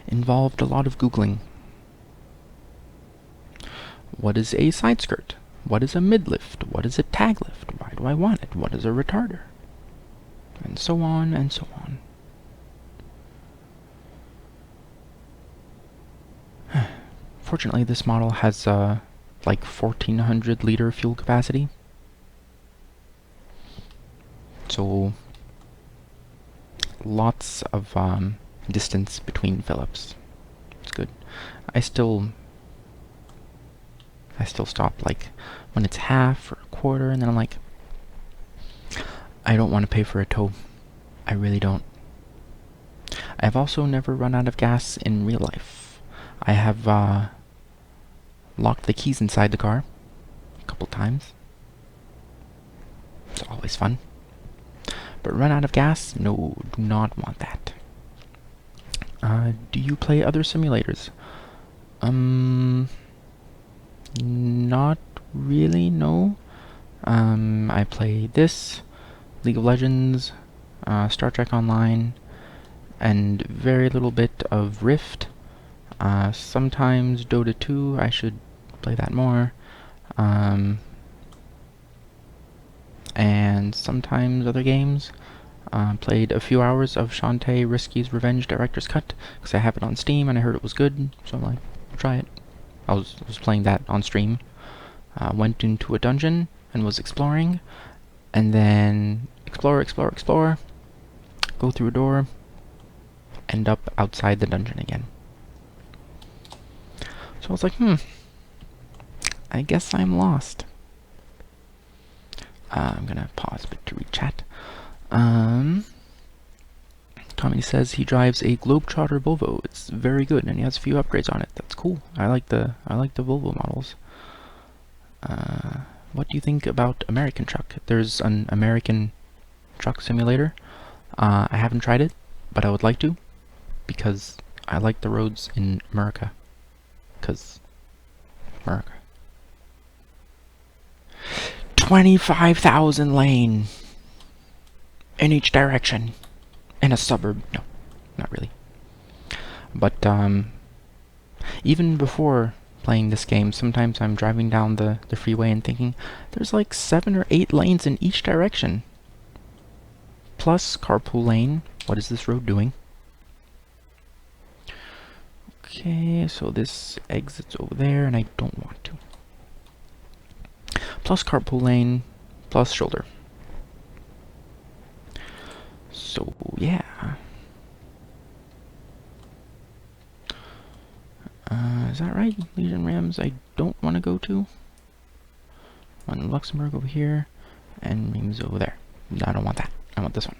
Involved a lot of Googling. What is a side skirt? What is a mid-lift? What is a tag lift? Why do I want it? What is a retarder? And so on and so on. Fortunately, this model has like 1,400 liter fuel capacity. So lots of distance between fill-ups. It's good. I still stop like when it's half or a quarter, and then I'm like, I don't want to pay for a tow. I really don't. I've also never run out of gas in real life. I have locked the keys inside the car a couple times. It's always fun. But run out of gas? No, do not want that. Do you play other simulators? Not really, no. I play this, League of Legends, Star Trek Online, and very little bit of Rift. Sometimes Dota 2, I should play that more. And sometimes other games. Played a few hours of Shantae Risky's Revenge Director's Cut, because I have it on Steam and I heard it was good, so I'm like, I'll try it. I was playing that on stream. Went into a dungeon and was exploring, and then explore, go through a door, end up outside the dungeon again. So I was like, I guess I'm lost. I'm gonna pause a bit to read chat. Tommy says he drives a Globetrotter Volvo. It's very good, and he has a few upgrades on it. That's cool. I like the Volvo models. What do you think about American Truck? There's an American Truck Simulator. I haven't tried it, but I would like to, because I like the roads in America. 'Cause America. 25,000 lane in each direction in a suburb. No, not really. But even before playing this game, sometimes I'm driving down the freeway and thinking there's like 7 or 8 lanes in each direction. Plus carpool lane. What is this road doing? Okay, so this exits over there, and I don't want to. plus carpool lane, plus shoulder. So, yeah. Is that right? Legion Rams I don't want to go to. One Luxembourg over here, and Reims over there. No, I don't want that. I want this one.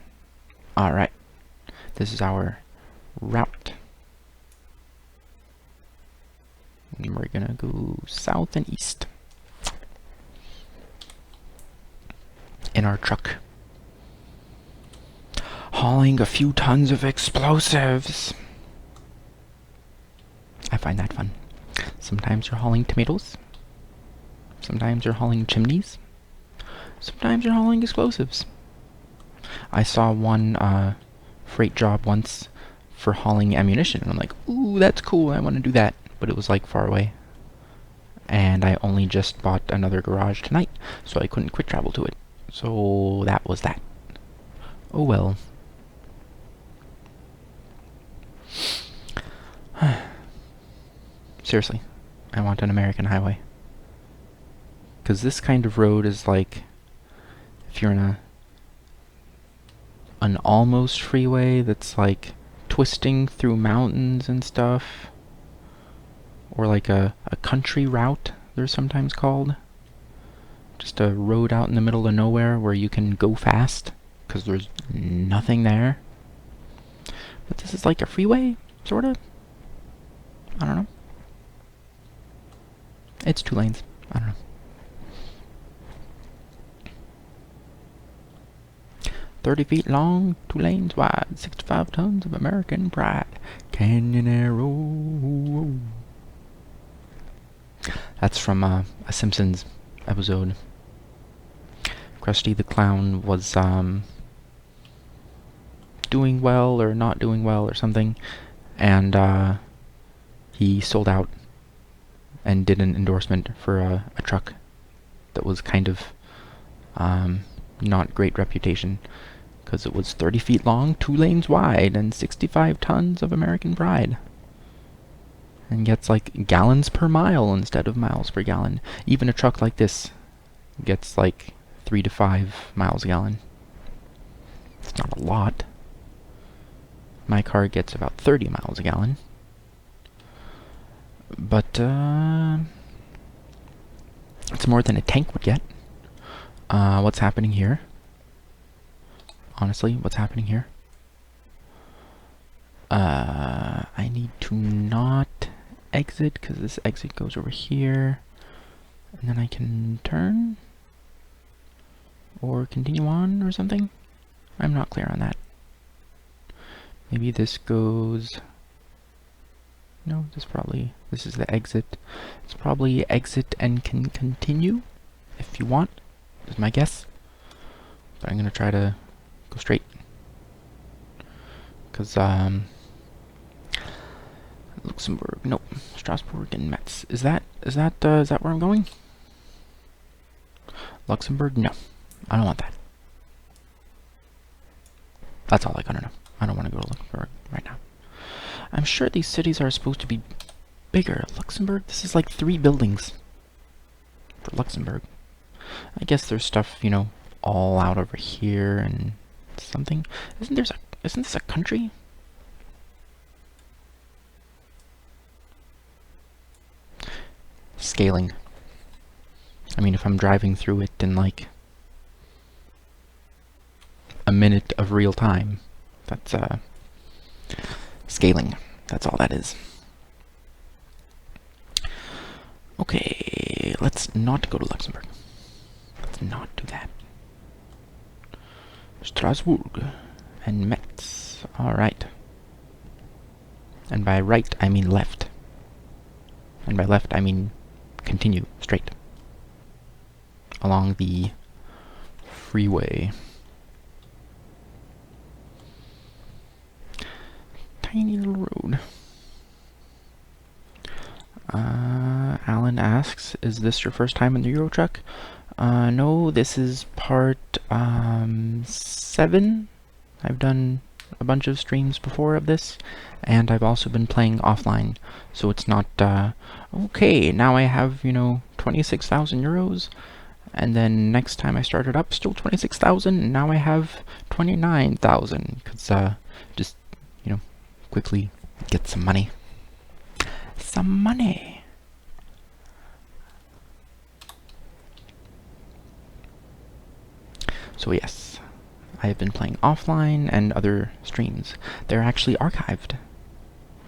Alright. This is our route. And we're gonna go south and east. In our truck. Hauling a few tons of explosives. I find that fun. Sometimes you're hauling tomatoes. Sometimes you're hauling chimneys. Sometimes you're hauling explosives. I saw one freight job once for hauling ammunition, and I'm like, ooh, that's cool, I want to do that. But it was like far away. And I only just bought another garage tonight, so I couldn't quick travel to it. So that was that. Oh well. Seriously, I want an American highway. Because this kind of road is like, if you're in an almost freeway that's like twisting through mountains and stuff, or like a country route, they're sometimes called. Just a road out in the middle of nowhere where you can go fast, because there's nothing there. But this is like a freeway, sort of. I don't know. It's 2 lanes. I don't know. "30 feet long, 2 lanes wide, 65 tons of American pride. Canyonero." That's from a Simpsons episode. Krusty the Clown was doing well or not doing well or something, and he sold out and did an endorsement for a truck that was kind of not great reputation, because it was 30 feet long, 2 lanes wide, and 65 tons of American pride. And gets like gallons per mile instead of miles per gallon. Even a truck like this gets like 3 to 5 miles a gallon. It's not a lot. My car gets about 30 miles a gallon. But it's more than a tank would get. What's happening here? Honestly, what's happening here? I need to not exit, because this exit goes over here. And then I can turn? Or continue on or something? I'm not clear on that. Maybe this goes... No, this is the exit. It's probably exit and can continue, if you want, is my guess. But I'm gonna try to go straight. Because, Luxembourg, nope, Strasbourg and Metz. Is that where I'm going? Luxembourg? No, I don't want that. That's all I gotta know. I don't want to go to Luxembourg right now. I'm sure these cities are supposed to be bigger. Luxembourg, this is like 3 buildings for Luxembourg. I guess there's stuff, you know, all out over here and something. Isn't this a country? Scaling. I mean, if I'm driving through it in like a minute of real time, that's scaling. That's all that is. Okay, let's not go to Luxembourg. Let's not do that. Strasbourg and Metz. Alright. And by right, I mean left. And by left, I mean continue straight along the freeway. Tiny little road. Alan asks, is this your first time in the Euro Truck? No, this is part 7. I've done a bunch of streams before of this, and I've also been playing offline, so it's not, okay, now I have, you know, 26,000 euros, And then next time I started up, still 26,000, and now I have 29,000, because, just, you know, quickly get some money. Some money! So yes, I have been playing offline and other streams. They're actually archived.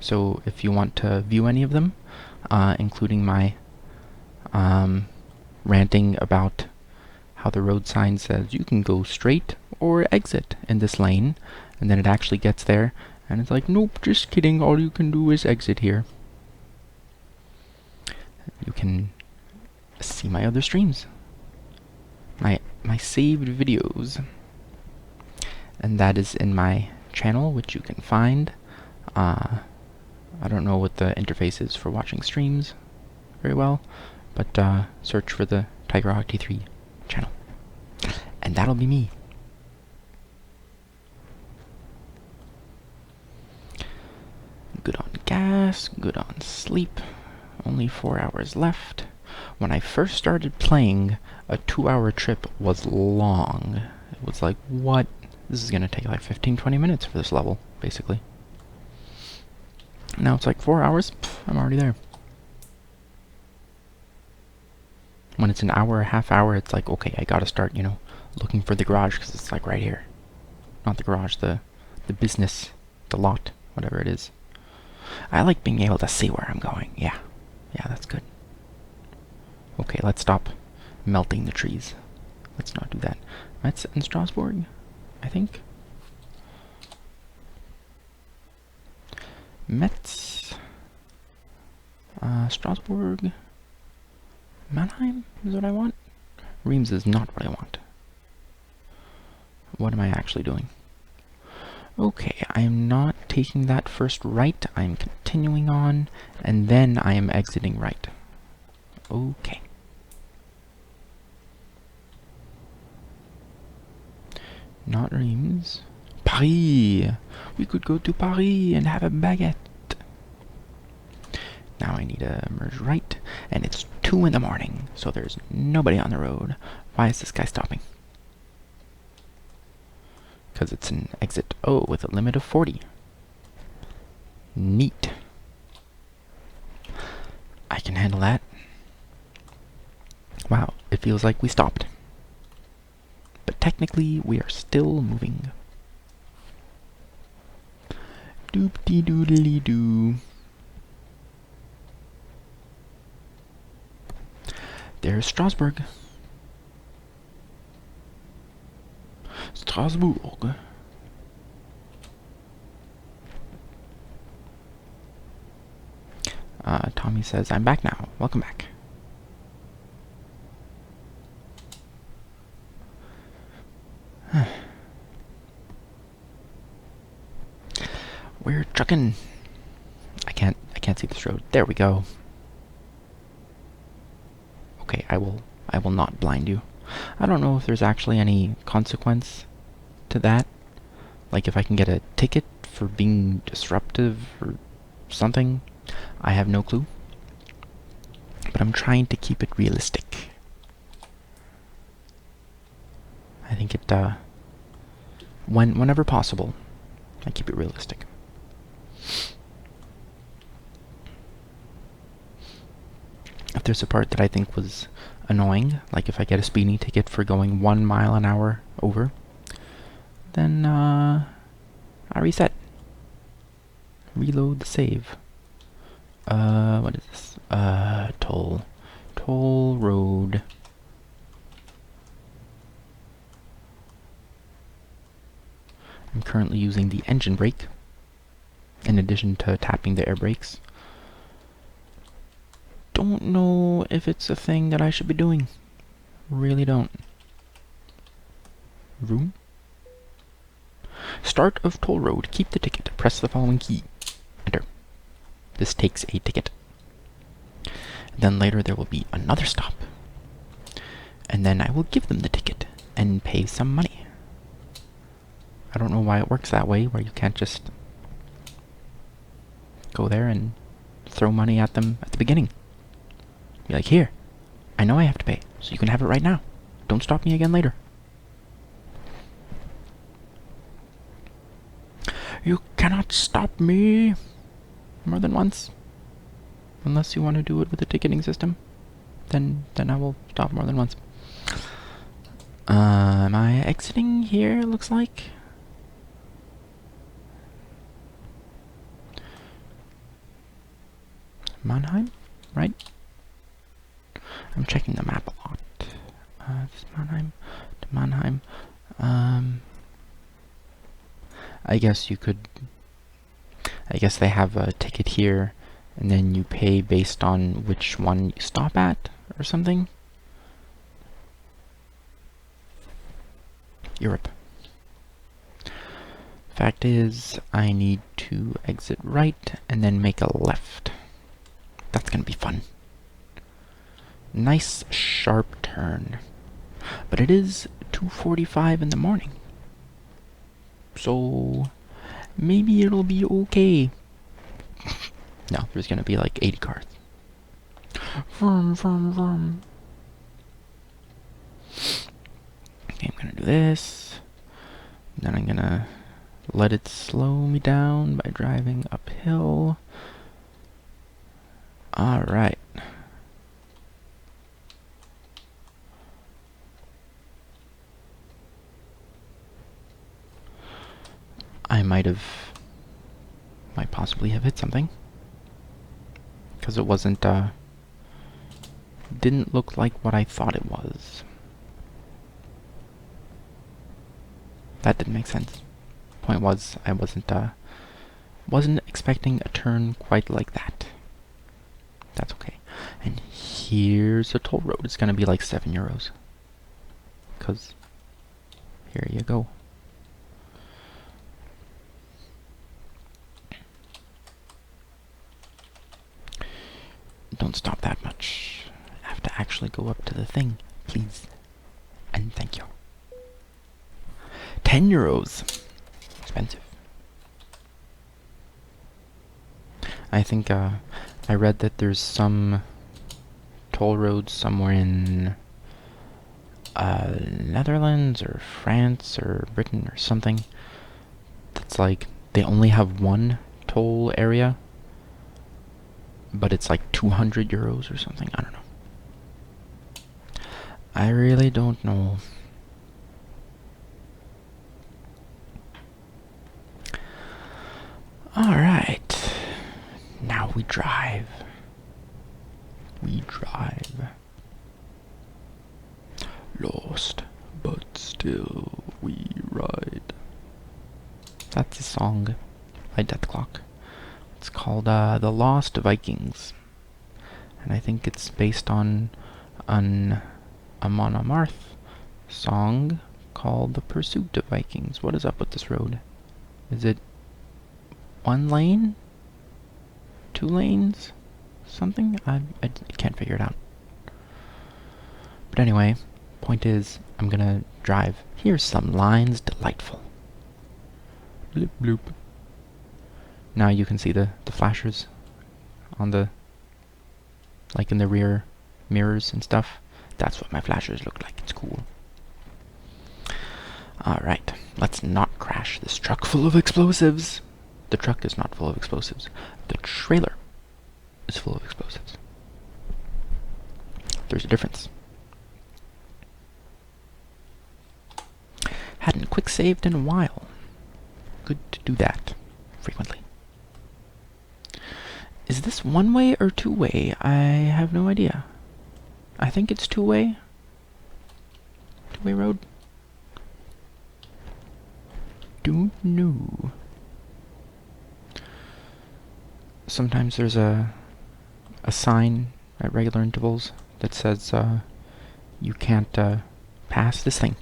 So if you want to view any of them, including my ranting about how the road sign says you can go straight or exit in this lane, and then it actually gets there and it's like, nope, just kidding, all you can do is exit here. You can see my other streams, my saved videos, and that is in my channel, which you can find. I don't know what the interface is for watching streams very well, but search for the Tigerhawk T3 channel, and that'll be me. Good on gas, good on sleep. Only 4 hours left. When I first started playing, a 2-hour trip was long. It was like, what? This is gonna take like 15-20 minutes for this level, basically. Now it's like 4 hours, I'm already there. When it's an hour or half hour, it's like, okay, I gotta start, you know, looking for the garage, because it's like right here. Not the garage, the business, the lot, whatever it is. I like being able to see where I'm going, yeah. Yeah, that's good. Okay, let's stop melting the trees. Let's not do that. Metz and Strasbourg, I think. Metz, Strasbourg, Mannheim is what I want. Reims is not what I want. What am I actually doing? Okay, I am not taking that first right. I am continuing on, and then I am exiting right. Okay. Not Reims. Paris! We could go to Paris and have a baguette. Now I need to merge right, and it's 2 in the morning, so there's nobody on the road. Why is this guy stopping? Because it's an exit O with a limit of 40. Neat. I can handle that. Wow, it feels like we stopped. But technically, we are still moving. Doop-de-doodly-doo. There's Strasbourg. Strasbourg. Tommy says, I'm back now. Welcome back. We're trucking. I can't see this road. There we go. Okay, I will not blind you. I don't know if there's actually any consequence to that. Like if I can get a ticket for being disruptive or something. I have no clue. But I'm trying to keep it realistic. I think it, whenever possible, I keep it realistic. If there's a part that I think was annoying, like if I get a speeding ticket for going 1 mile an hour over, then I reset. Reload the save. What is this? Toll road. I'm currently using the engine brake, in addition to tapping the air brakes. Don't know if it's a thing that I should be doing. Really don't. Room? Start of toll road. Keep the ticket. Press the following key. Enter. This takes a ticket. Then later there will be another stop. And then I will give them the ticket and pay some money. I don't know why it works that way, where you can't just go there and throw money at them at the beginning. Be like, here, I know I have to pay. so you can have it right now. Don't stop me again later. You cannot stop me more than once. Unless you want to do it with the ticketing system. Then I will stop more than once. Am I exiting here, looks like? Mannheim, right? I'm checking the map a lot. This is Mannheim to Mannheim. I guess you could... I guess they have a ticket here, and then you pay based on which one you stop at, or something. Europe. Fact is, I need to exit right, and then make a left. That's gonna be fun. Nice sharp turn. But it is 2:45 in the morning. So maybe it'll be okay. No, there's gonna be like 80 cars. Vroom, vroom, vroom. Okay, I'm gonna do this. Then I'm gonna let it slow me down by driving uphill. Alright. I might possibly have hit something. Because it wasn't, didn't look like what I thought it was. That didn't make sense. Point was, I wasn't expecting a turn quite like that. That's okay. And here's a toll road. It's gonna be like €7. 'Cause here you go. Don't stop that much. I have to actually go up to the thing, please. And thank you. €10. Expensive. I think I read that there's some toll roads somewhere in Netherlands or France or Britain or something that's like they only have one toll area, but it's like €200 or something. I don't know. I really don't know. Alright. Now we drive. We drive. Lost, but still we ride. That's a song by Deathclock. It's called The Lost Vikings. And I think it's based on an Amon Amarth song called The Pursuit of Vikings. What is up with this road? Is it one lane? 2 lanes? Something? I can't figure it out. But anyway, point is, I'm gonna drive. Here's some lines delightful. Bloop bloop. Now you can see the flashers on the, like in the rear mirrors and stuff. That's what my flashers look like. It's cool. Alright, let's not crash this truck full of explosives. The truck is not full of explosives. The trailer is full of explosives. There's a difference. Hadn't quick saved in a while. Good to do that frequently. Is this one-way or two-way? I have no idea. I think it's two-way. Two-way road. Don't know. Sometimes there's a sign at regular intervals that says you can't pass this thing.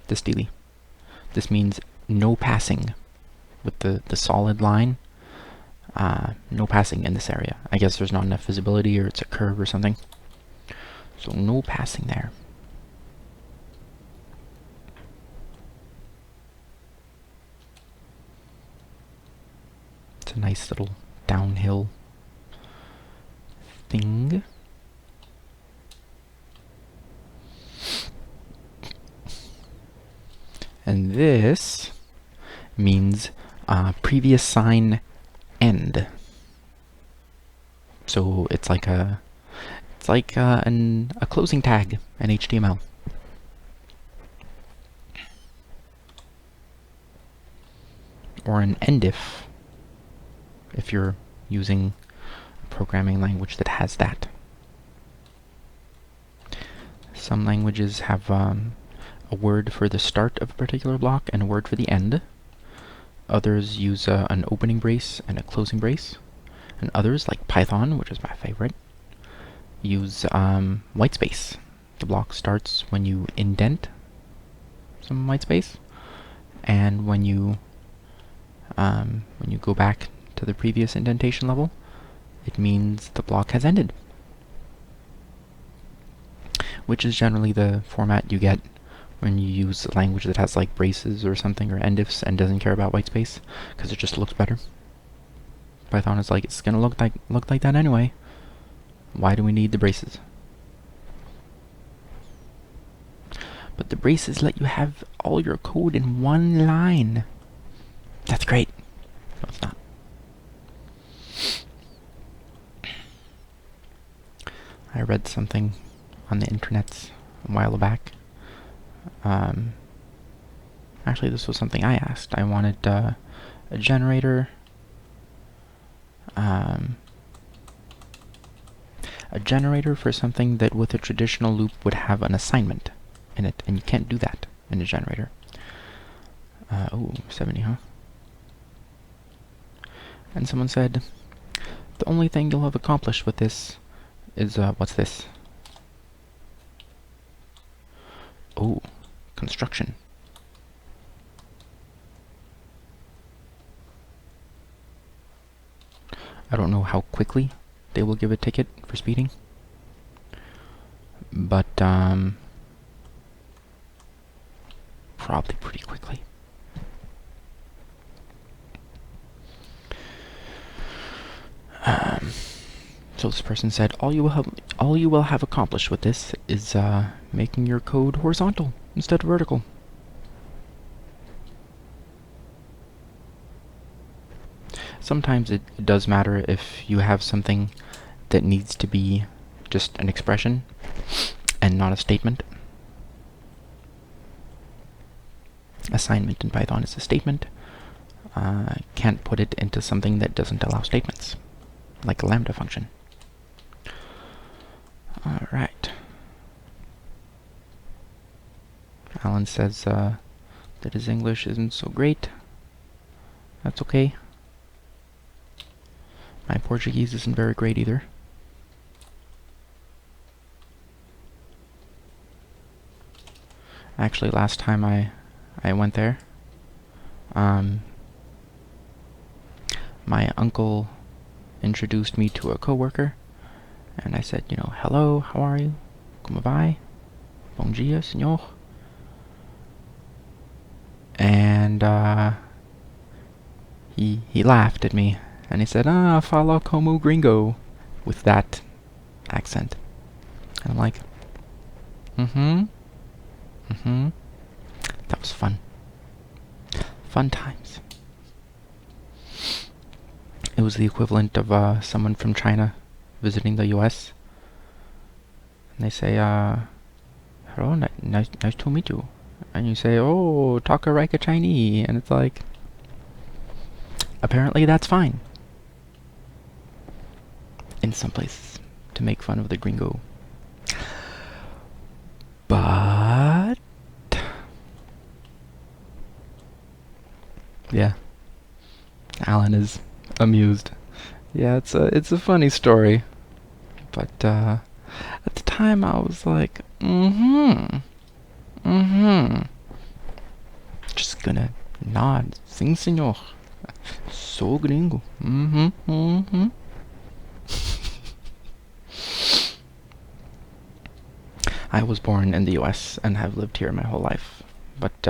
This dealie. This means no passing with the solid line. No passing in this area. I guess there's not enough visibility or it's a curve or something. So no passing there. It's a nice little downhill thing. And this means previous sign end. So it's like a closing tag in HTML. Or an endif if you're using a programming language that has that. Some languages have a word for the start of a particular block and a word for the end. Others use an opening brace and a closing brace. And others, like Python, which is my favorite, use white space. The block starts when you indent some white space, and when you go back to the previous indentation level, it means the block has ended. Which is generally the format you get when you use a language that has like braces or something, or endifs, and doesn't care about white space, because it just looks better. Python is like, it's gonna look like that anyway. Why do we need the braces? But the braces let you have all your code in one line. That's great. No, it's not. I read something on the internet a while back. Actually, this was something I asked. I wanted a generator. A generator for something that with a traditional loop would have an assignment in it, and you can't do that in a generator. Oh, 70, huh? And someone said, the only thing you'll have accomplished with this is, what's this? Oh, construction. I don't know how quickly they will give a ticket for speeding, but probably pretty quickly. So this person said, all you will have accomplished with this is making your code horizontal instead of vertical. Sometimes it does matter if you have something that needs to be just an expression and not a statement. Assignment in Python is a statement. Can't put it into something that doesn't allow statements, like a lambda function. Alright. Alan says that his English isn't so great. That's okay. My Portuguese isn't very great either. Actually, last time I went there, my uncle introduced me to a coworker, and I said, hello, how are you? Como vai? Bom dia, senhor. And he laughed at me, and he said, fala como gringo, with that accent. And I'm like, that was fun. Fun times. It was the equivalent of someone from China visiting the US. And they say, hello, nice to meet you. And you say, oh, talk a Rika Chinese. And it's like, apparently that's fine. In some places, to make fun of the gringo. But yeah, Alan is amused. Yeah, it's a funny story. But at the time I was like, just gonna nod. Sim, senor. Sou gringo. I was born in the US and have lived here my whole life, but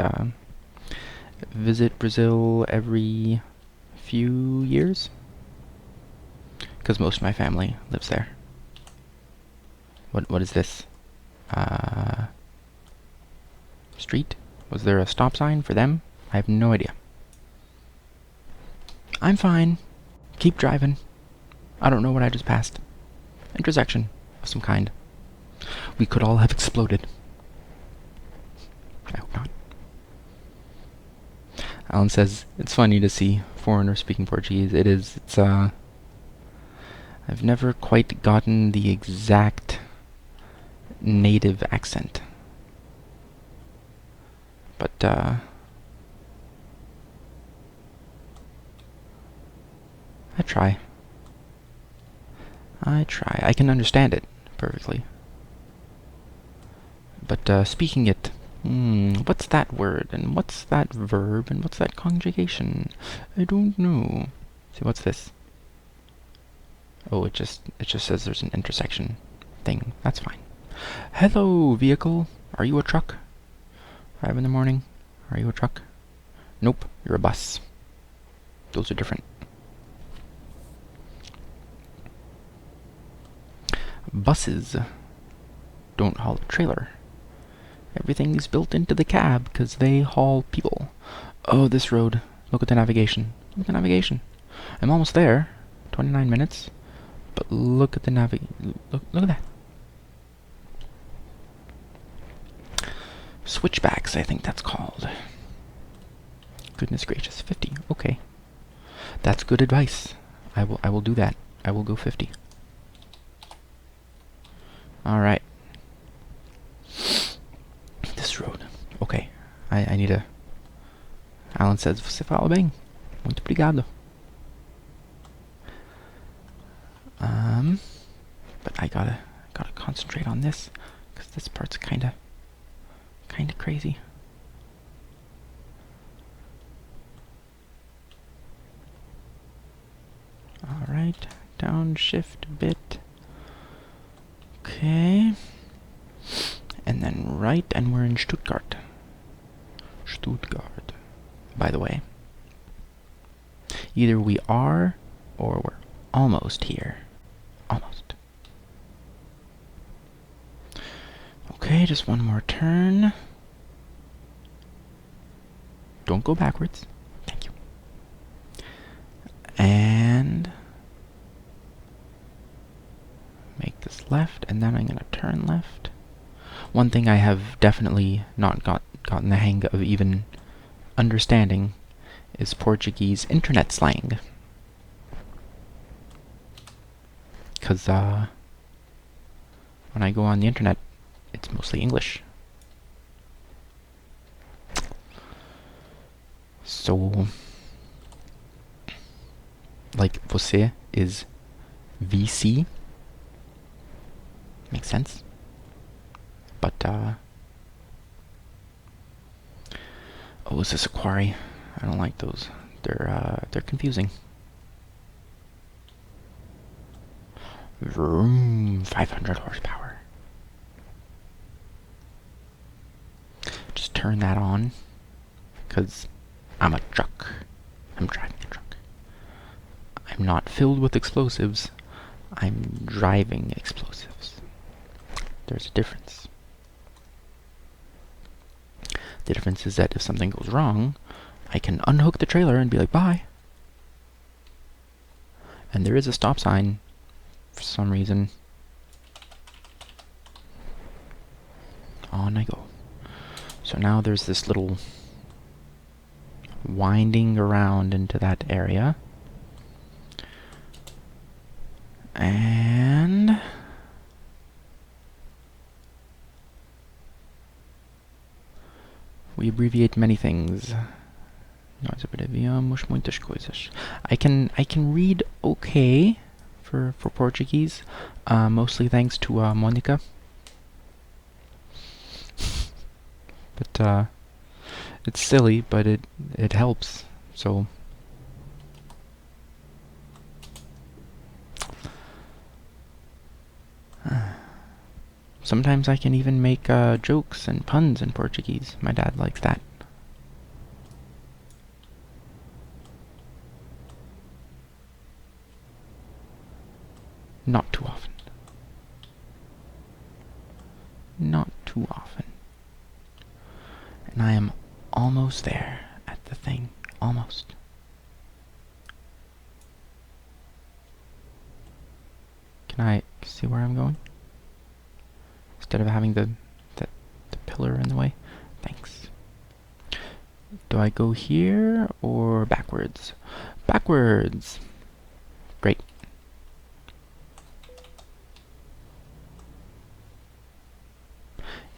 visit Brazil every few years, because most of my family lives there. What is this? Street? Was there a stop sign for them? I have no idea. I'm fine. Keep driving. I don't know what I just passed. Intersection of some kind. We could all have exploded. I hope not. Alan says, it's funny to see foreigners speaking Portuguese. It is. It's, I've never quite gotten the exact native accent. But, I try. I can understand it perfectly. But, speaking it, what's that word, and what's that verb, and what's that conjugation? I don't know. See, what's this? Oh, it just says there's an intersection thing. That's fine. Hello, vehicle. Are you a truck? 5 in the morning. Are you a truck? Nope, you're a bus. Those are different. Buses don't haul a trailer. Everything is built into the cab because they haul people. Oh, this road. Look at the navigation. Look at the navigation. I'm almost there. 29 minutes. But look at the look at that. Switchbacks, I think that's called. Goodness gracious, 50. Okay. That's good advice. I will do that. I will go 50. Alright. This road. Okay. I need a... Alan says, você fala bem. Muito obrigado. But I gotta concentrate on this, because this part's kinda crazy. Alright, downshift a bit. Okay. And then right, and we're in Stuttgart. Stuttgart. By the way. Either we are, or we're almost here. Almost. Okay, just one more turn. Don't go backwards. Thank you. And make this left, and then I'm going to turn left. One thing I have definitely not gotten the hang of even understanding is Portuguese internet slang. Because when I go on the internet, it's mostly English. So, like, você is VC. Makes sense. But, oh, is this a quarry? I don't like those. They're confusing. Vroom, 500 horsepower. Just turn that on, because I'm a truck. I'm driving a truck. I'm not filled with explosives. I'm driving explosives. There's a difference. The difference is that if something goes wrong, I can unhook the trailer and be like, bye. And there is a stop sign for some reason. On I go. So now there's this little winding around into that area. And we abbreviate many things. Nós abreviamos muitas coisas. I can read okay for Portuguese, mostly thanks to Monica. But it's silly, but it helps. So sometimes I can even make jokes and puns in Portuguese. My dad likes that. Not too often. not too often. And I am almost there at the thing. Almost. Can I see where I'm going? Instead of having the pillar in the way? Thanks. Do I go here or backwards? Backwards! Great.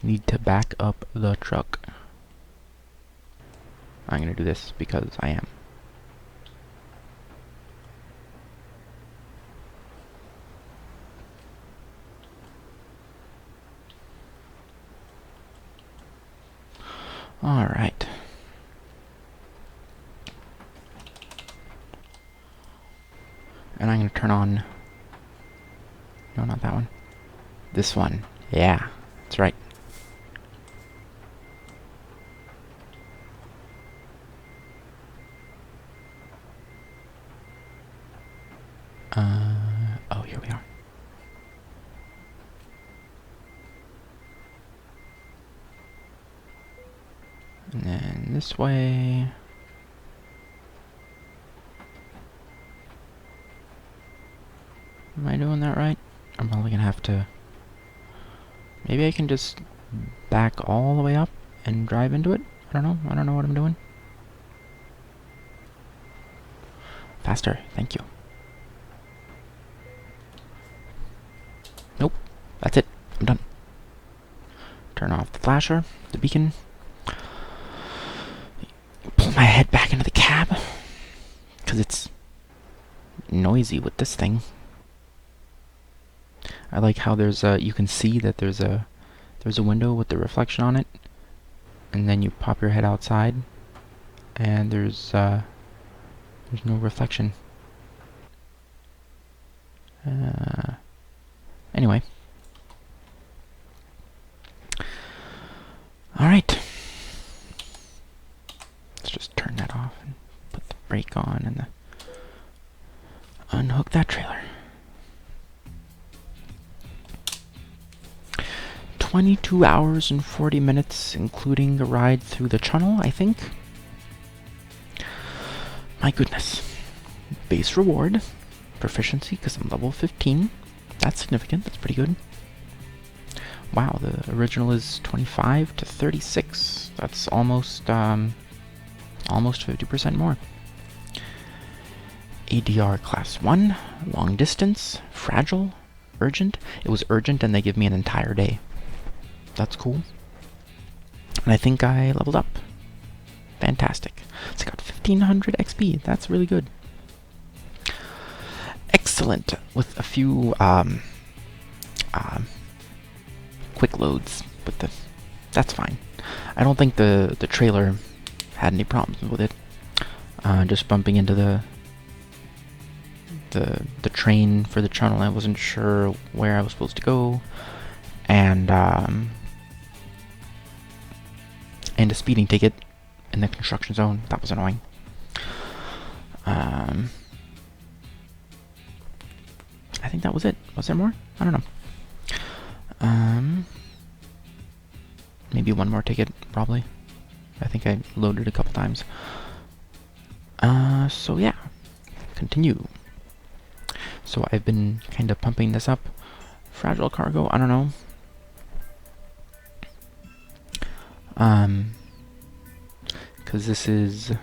Need to back up the truck. I'm gonna do this because I am. Alright. And I'm gonna turn on... No, not that one. This one. Yeah, that's right. Oh, here we are. And then this way. Am I doing that right? I'm probably gonna have to... Maybe I can just back all the way up and drive into it? I don't know. I don't know what I'm doing. Faster. Thank you. Nope. That's it. I'm done. Turn off the flasher, the beacon. Pull my head back into the cab. Because it's noisy with this thing. I like how there's a... You can see that there's a window with the reflection on it. And then you pop your head outside. And there's no reflection. Anyway. Alright. Let's just turn that off and put the brake on and unhook that trailer. 22 hours and 40 minutes, including a ride through the tunnel, I think. My goodness. Base reward. Proficiency, because I'm level 15. That's significant. That's pretty good. Wow, the original is 25 to 36. That's almost 50% more. ADR class 1, long distance, fragile, urgent. It was urgent and they give me an entire day. That's cool. And I think I leveled up. Fantastic. So I got 1500 XP. That's really good. Excellent. With a few quick loads, but that's fine. I don't think the trailer had any problems with it. Just bumping into the train for the tunnel. I wasn't sure where I was supposed to go, and a speeding ticket in the construction zone. That was annoying. I think that was it. Was there more? I don't know. Maybe one more ticket, probably. I think I loaded a couple times. So yeah. Continue. So I've been kind of pumping this up. Fragile cargo, I don't know. Because this is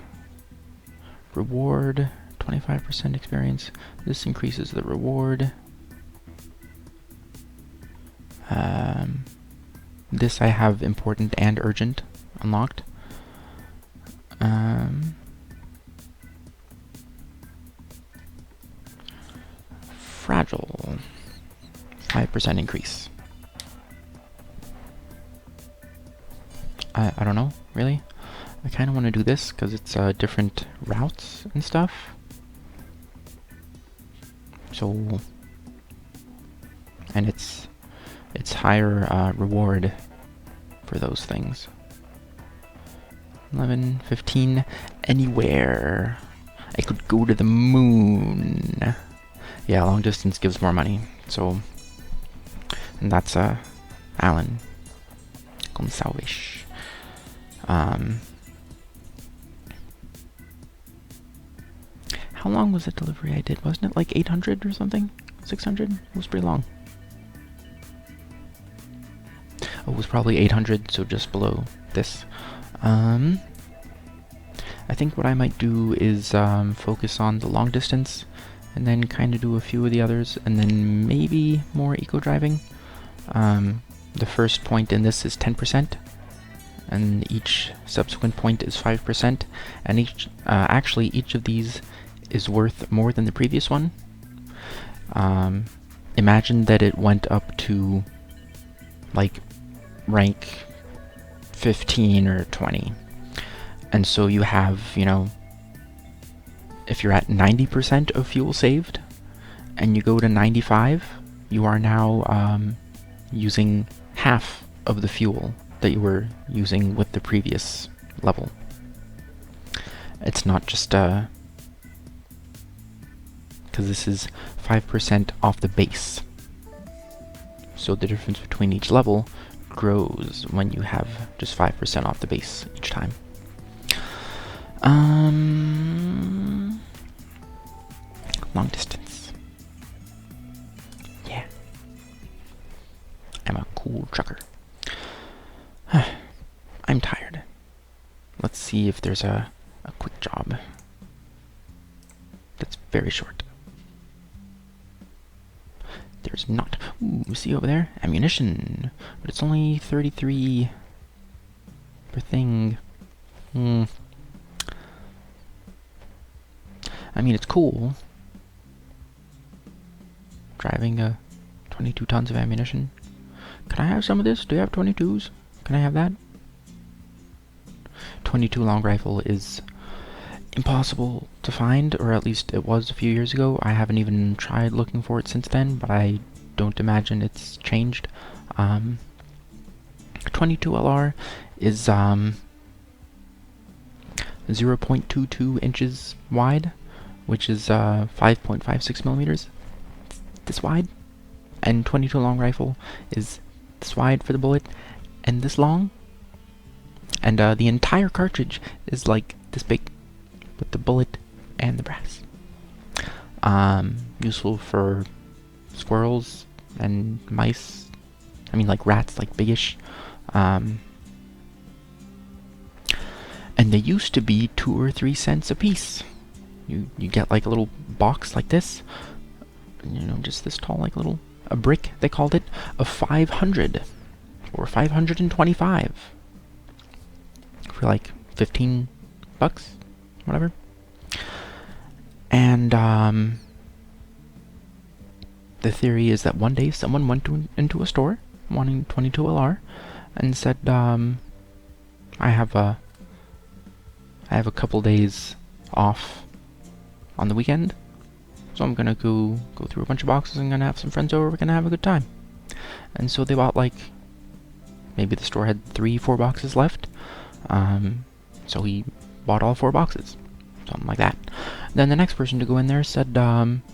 reward, 25% experience. This increases the reward. This I have important and urgent unlocked. Fragile, 5% increase. I don't know, really. I kind of want to do this because it's different routes and stuff. So, and it's higher reward for those things. 11, 15, anywhere. I could go to the moon. Yeah, long distance gives more money. So, and that's Alan. Welcome, Salvation. How long was the delivery I did? Wasn't it like 800 or something? 600? It was pretty long. Oh, it was probably 800, so just below this. I think what I might do is focus on the long distance, and then kind of do a few of the others, and then maybe more eco-driving. The first point in this is 10%, and each subsequent point is 5%, and actually each of these is worth more than the previous one. Imagine that it went up to like rank 15 or 20. And so you have, you know, if you're at 90% of fuel saved and you go to 95, you are now using half of the fuel that you were using with the previous level. It's not just because this is 5% off the base. So the difference between each level grows when you have just 5% off the base each time. Long distance. Yeah. I'm a cool trucker. I'm tired. Let's see if there's a quick job that's very short. There's not. Ooh, see over there? Ammunition. But it's only 33 per thing. I mean, it's cool. Driving 22 tons of ammunition. Can I have some of this? Do you have 22s? Can I have that? 22 long rifle is impossible to find, or at least it was a few years ago. I haven't even tried looking for it since then, but I don't imagine it's changed. 22 LR is 0.22 inches wide, which is 5.56 millimeters. This wide. And 22 long rifle is this wide for the bullet and this long. And the entire cartridge is like this big, with the bullet and the brass. Useful for squirrels and mice. I mean, like rats, like biggish. And they used to be 2 or 3 cents a piece. You get like a little box like this, you know, just this tall, like a brick, they called it, of 500 or 525 for like 15 bucks, whatever. And the theory is that one day someone went into a store wanting 22 LR and said, I have a couple days off on the weekend, so I'm gonna go through a bunch of boxes and gonna have some friends over, we're gonna have a good time. And so they bought, like, maybe the store had 3-4 boxes left, so he bought all 4 boxes, something like that. Then the next person to go in there said, I'm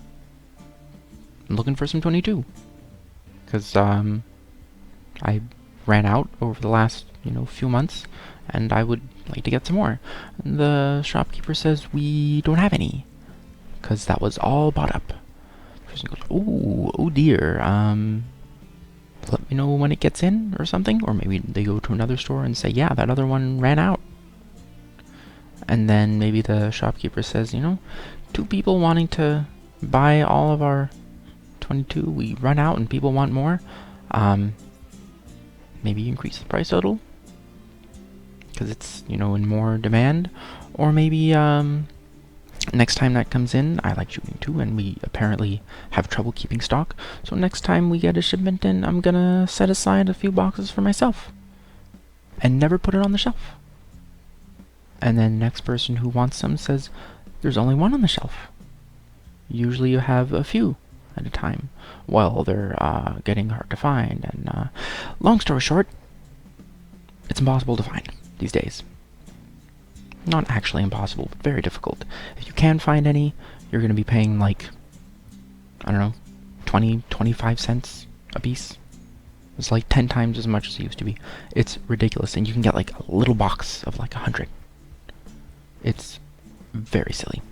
looking for some 22, because I ran out over the last, few months, and I would like to get some more. And the shopkeeper says, we don't have any, because that was all bought up. The person goes, oh dear, let me know when it gets in, or something. Or maybe they go to another store and say, yeah, that other one ran out. And then maybe the shopkeeper says, 2 people wanting to buy all of our 22, we run out and people want more. Maybe increase the price a little, because it's, in more demand. Or maybe, next time that comes in, I like shooting too, and we apparently have trouble keeping stock. So next time we get a shipment in, I'm gonna set aside a few boxes for myself and never put it on the shelf. And then the next person who wants some says, there's only one on the shelf. Usually you have a few at a time. Well, they're getting hard to find, and long story short, it's impossible to find these days. Not actually impossible, but very difficult. If you can find any, you're going to be paying like, I don't know, 20, 25 cents a piece. It's like 10 times as much as it used to be. It's ridiculous, and you can get like a little box of like 100. It's very silly.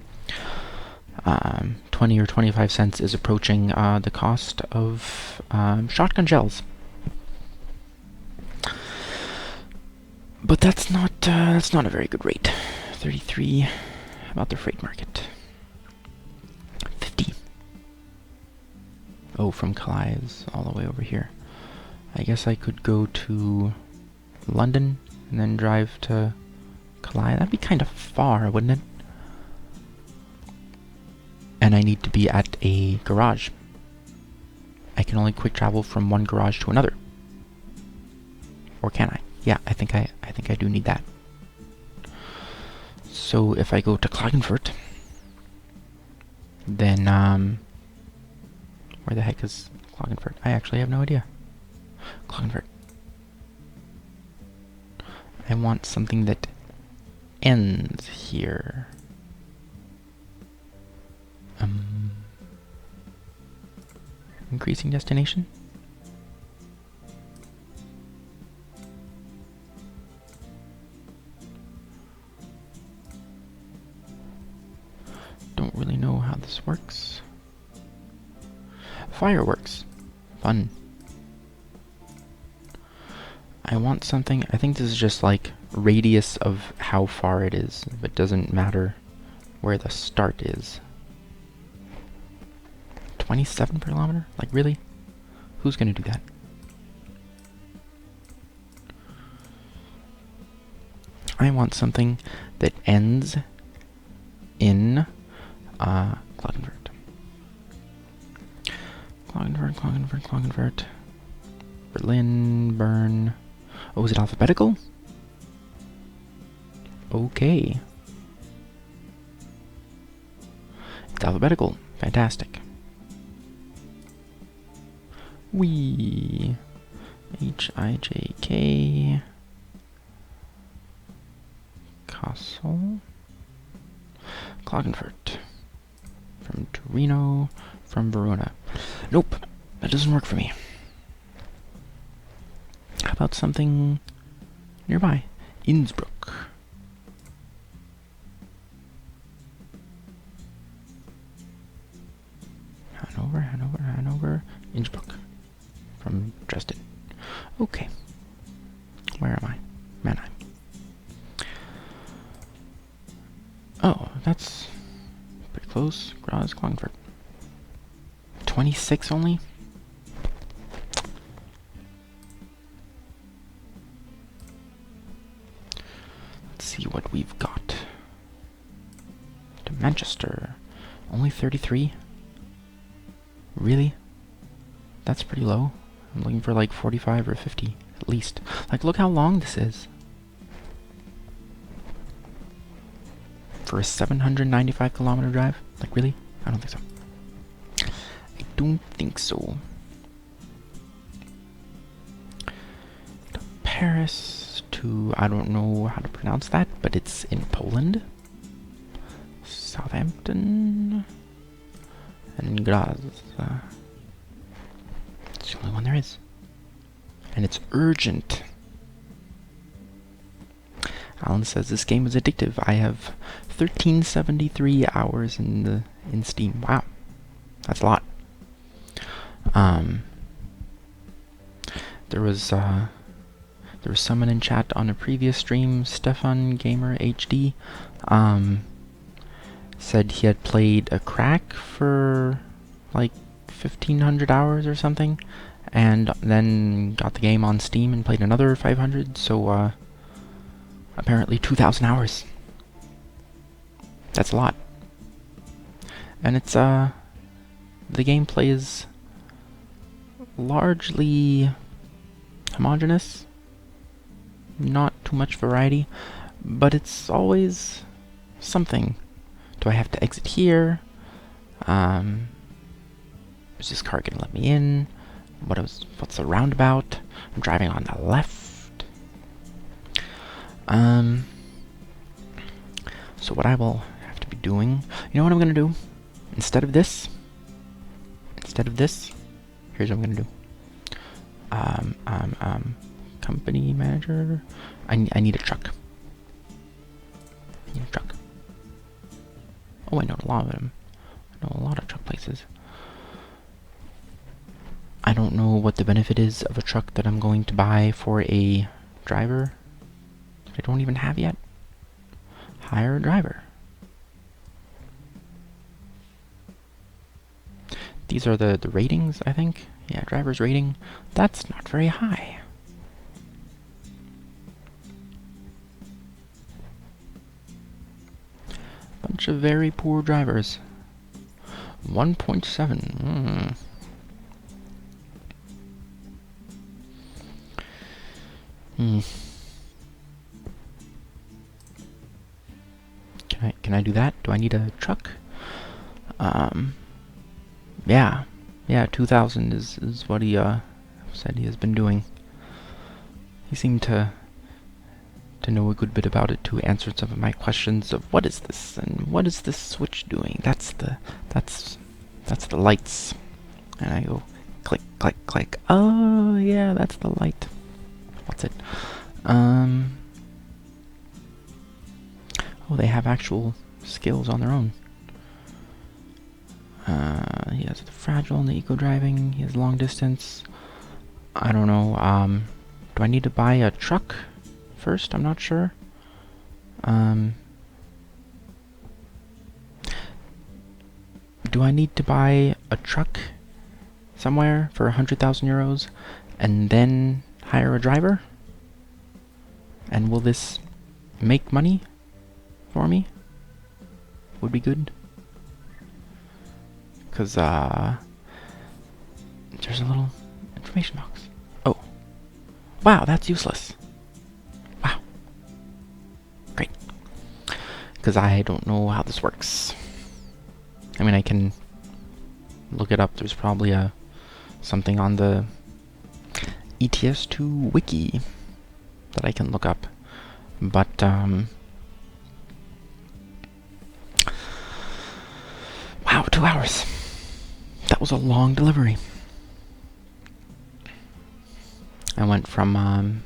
20 or 25 cents is approaching the cost of shotgun shells. But that's not a very good rate. 33. About the freight market. 50. Oh, from Calais all the way over here. I guess I could go to London and then drive to Calais. That'd be kind of far, wouldn't it? And I need to be at a garage. I can only quick travel from one garage to another. Or can I? Yeah, I think I do need that. So if I go to Klagenfurt, then where the heck is Klagenfurt? I actually have no idea. Klagenfurt. I want something that ends here. Increasing destination? Don't really know how this works. Fireworks. Fun. I want something, I think this is just like radius of how far it is. It doesn't matter where the start is. 27 per kilometer? Like, really? Who's gonna do that? I want something that ends in Klagenfurt. Klagenfurt. Berlin, Bern. Oh, is it alphabetical? Okay. It's alphabetical. Fantastic. Wee. H-I-J-K. Kassel. Klagenfurt. From Torino. From Verona. Nope. That doesn't work for me. How about something nearby? Innsbruck. Hanover. Innsbruck. From Dresden. Okay. Where am I? Mannheim. Oh, that's pretty close. Graz, Klagenfurt. 26 only? Let's see what we've got. To Manchester. Only 33? Really? That's pretty low. I'm looking for like 45 or 50 at least. Like, look how long this is. For a 795 kilometer drive? Like, really? I don't think so. I don't think so. To Paris, to, I don't know how to pronounce that, but it's in Poland. Southampton. And Graz. It's the only one there is. And it's urgent. Alan says this game is addictive. I have 1373 hours in Steam. Wow. That's a lot. There was someone in chat on a previous stream, Stefan Gamer HD, said he had played a crack for like 1500 hours or something, and then got the game on Steam and played another 500, so apparently 2000 hours. That's a lot. And it's the gameplay is largely homogeneous, not too much variety, but it's always something. Do I have to exit here? Is this car gonna let me in? What's the roundabout? I'm driving on the left. So what I will have to be doing, you know what I'm gonna do? Instead of this, here's what I'm gonna do. Company manager. I need a truck. I need a truck. Oh, I know a lot of them. I know a lot of truck places. I don't know what the benefit is of a truck that I'm going to buy for a driver that I don't even have yet. Hire a driver. These are the ratings, I think. Yeah, driver's rating. That's not very high. Bunch of very poor drivers. 1.7. Can I do that? Do I need a truck? Yeah. Yeah, 2,000 is what he said he has been doing. He seemed to know a good bit about it, to answer some of my questions of what is this and what is this switch doing. That's the lights. And I go click click click. Oh yeah, that's the light. What's it? Oh, they have actual skills on their own. He has the fragile and the eco driving. He has long distance. I don't know. Do I need to buy a truck first? I'm not sure. Do I need to buy a truck somewhere for 100,000 euros and then hire a driver? And will this make money for me? Would be good. Because, there's a little information box. Oh. Wow, that's useless. Wow. Great. Because I don't know how this works. I mean, I can look it up. There's probably something on the ETS2 wiki that I can look up. But, wow, 2 hours. That was a long delivery. I went from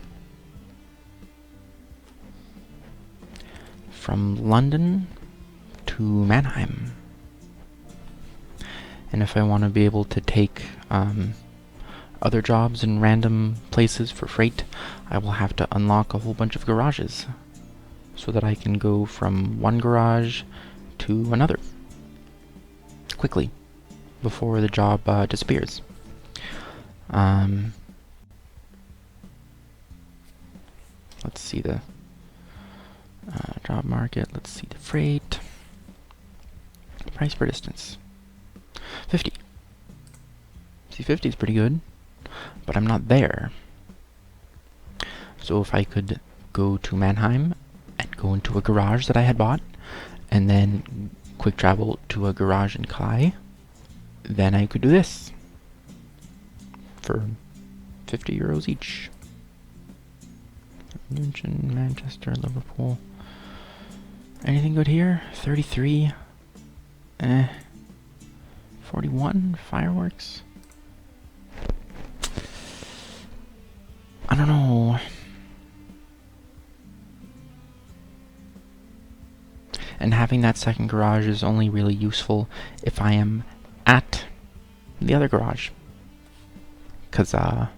London to Mannheim. And if I want to be able to take other jobs in random places for freight, I will have to unlock a whole bunch of garages so that I can go from one garage to another quickly before the job disappears. Let's see the job market. Let's see the freight. Price per distance. 50. See, 50 is pretty good, but I'm not there. So if I could go to Mannheim and go into a garage that I had bought, and then quick travel to a garage in Calais, then I could do this for 50 euros each. Newton, Manchester, Liverpool. Anything good here? 33. 41 fireworks. I don't know. And having that second garage is only really useful if I am at the other garage. Because, you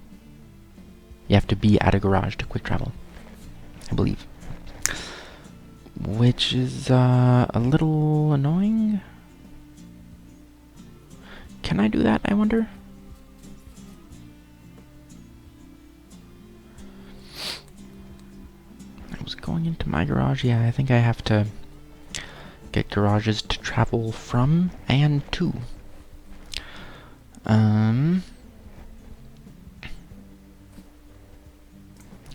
have to be at a garage to quick travel, I believe. Which is, a little annoying. Can I do that, I wonder? I was going into my garage. Yeah, I think I have to get garages to travel from and to.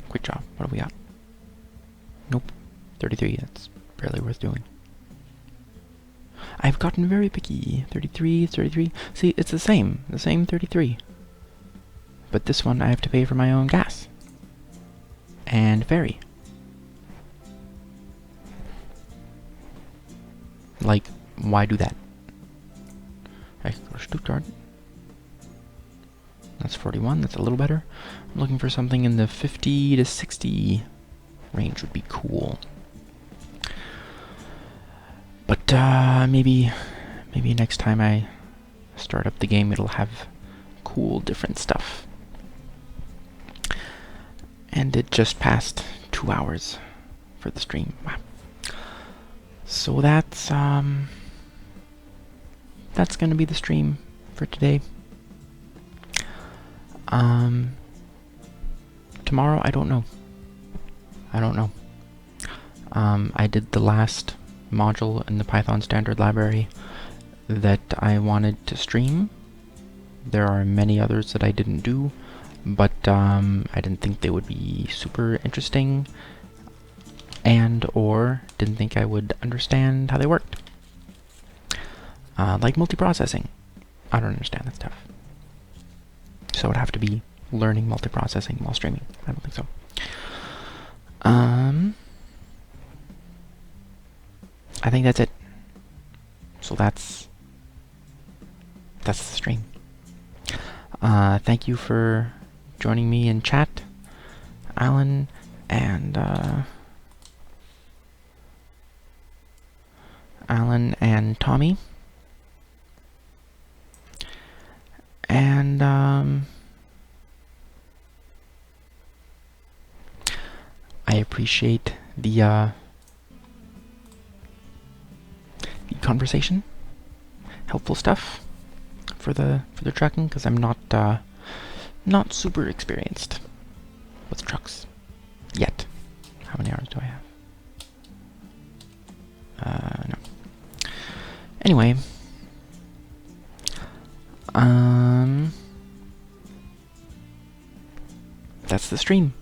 Quick job. What do we got? Nope. 33. That's barely worth doing. I've gotten very picky. 33, 33. See, it's the same 33. But this one I have to pay for my own gas. And ferry. Like, why do that? I could go to Stuttgart. That's 41. That's a little better. I'm looking for something in the 50 to 60 range would be cool. But maybe next time I start up the game, it'll have cool different stuff. And it just passed 2 hours for the stream. Wow. So that's gonna be the stream for today. Tomorrow, I don't know. I did the last module in the Python standard library that I wanted to stream. There are many others that I didn't do, but I didn't think they would be super interesting, and or didn't think I would understand how they worked. Like multiprocessing. I don't understand that stuff. So I'd have to be learning multiprocessing while streaming. I don't think so. I think that's it. So that's the stream. Thank you for joining me in chat, Alan and Tommy. And I appreciate the conversation, helpful stuff for the trucking, because I'm not super experienced with trucks yet. How many hours do I have? No. Anyway, that's the stream.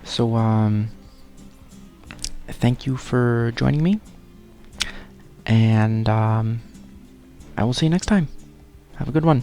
So thank you for joining me, and I will see you next time. Have a good one.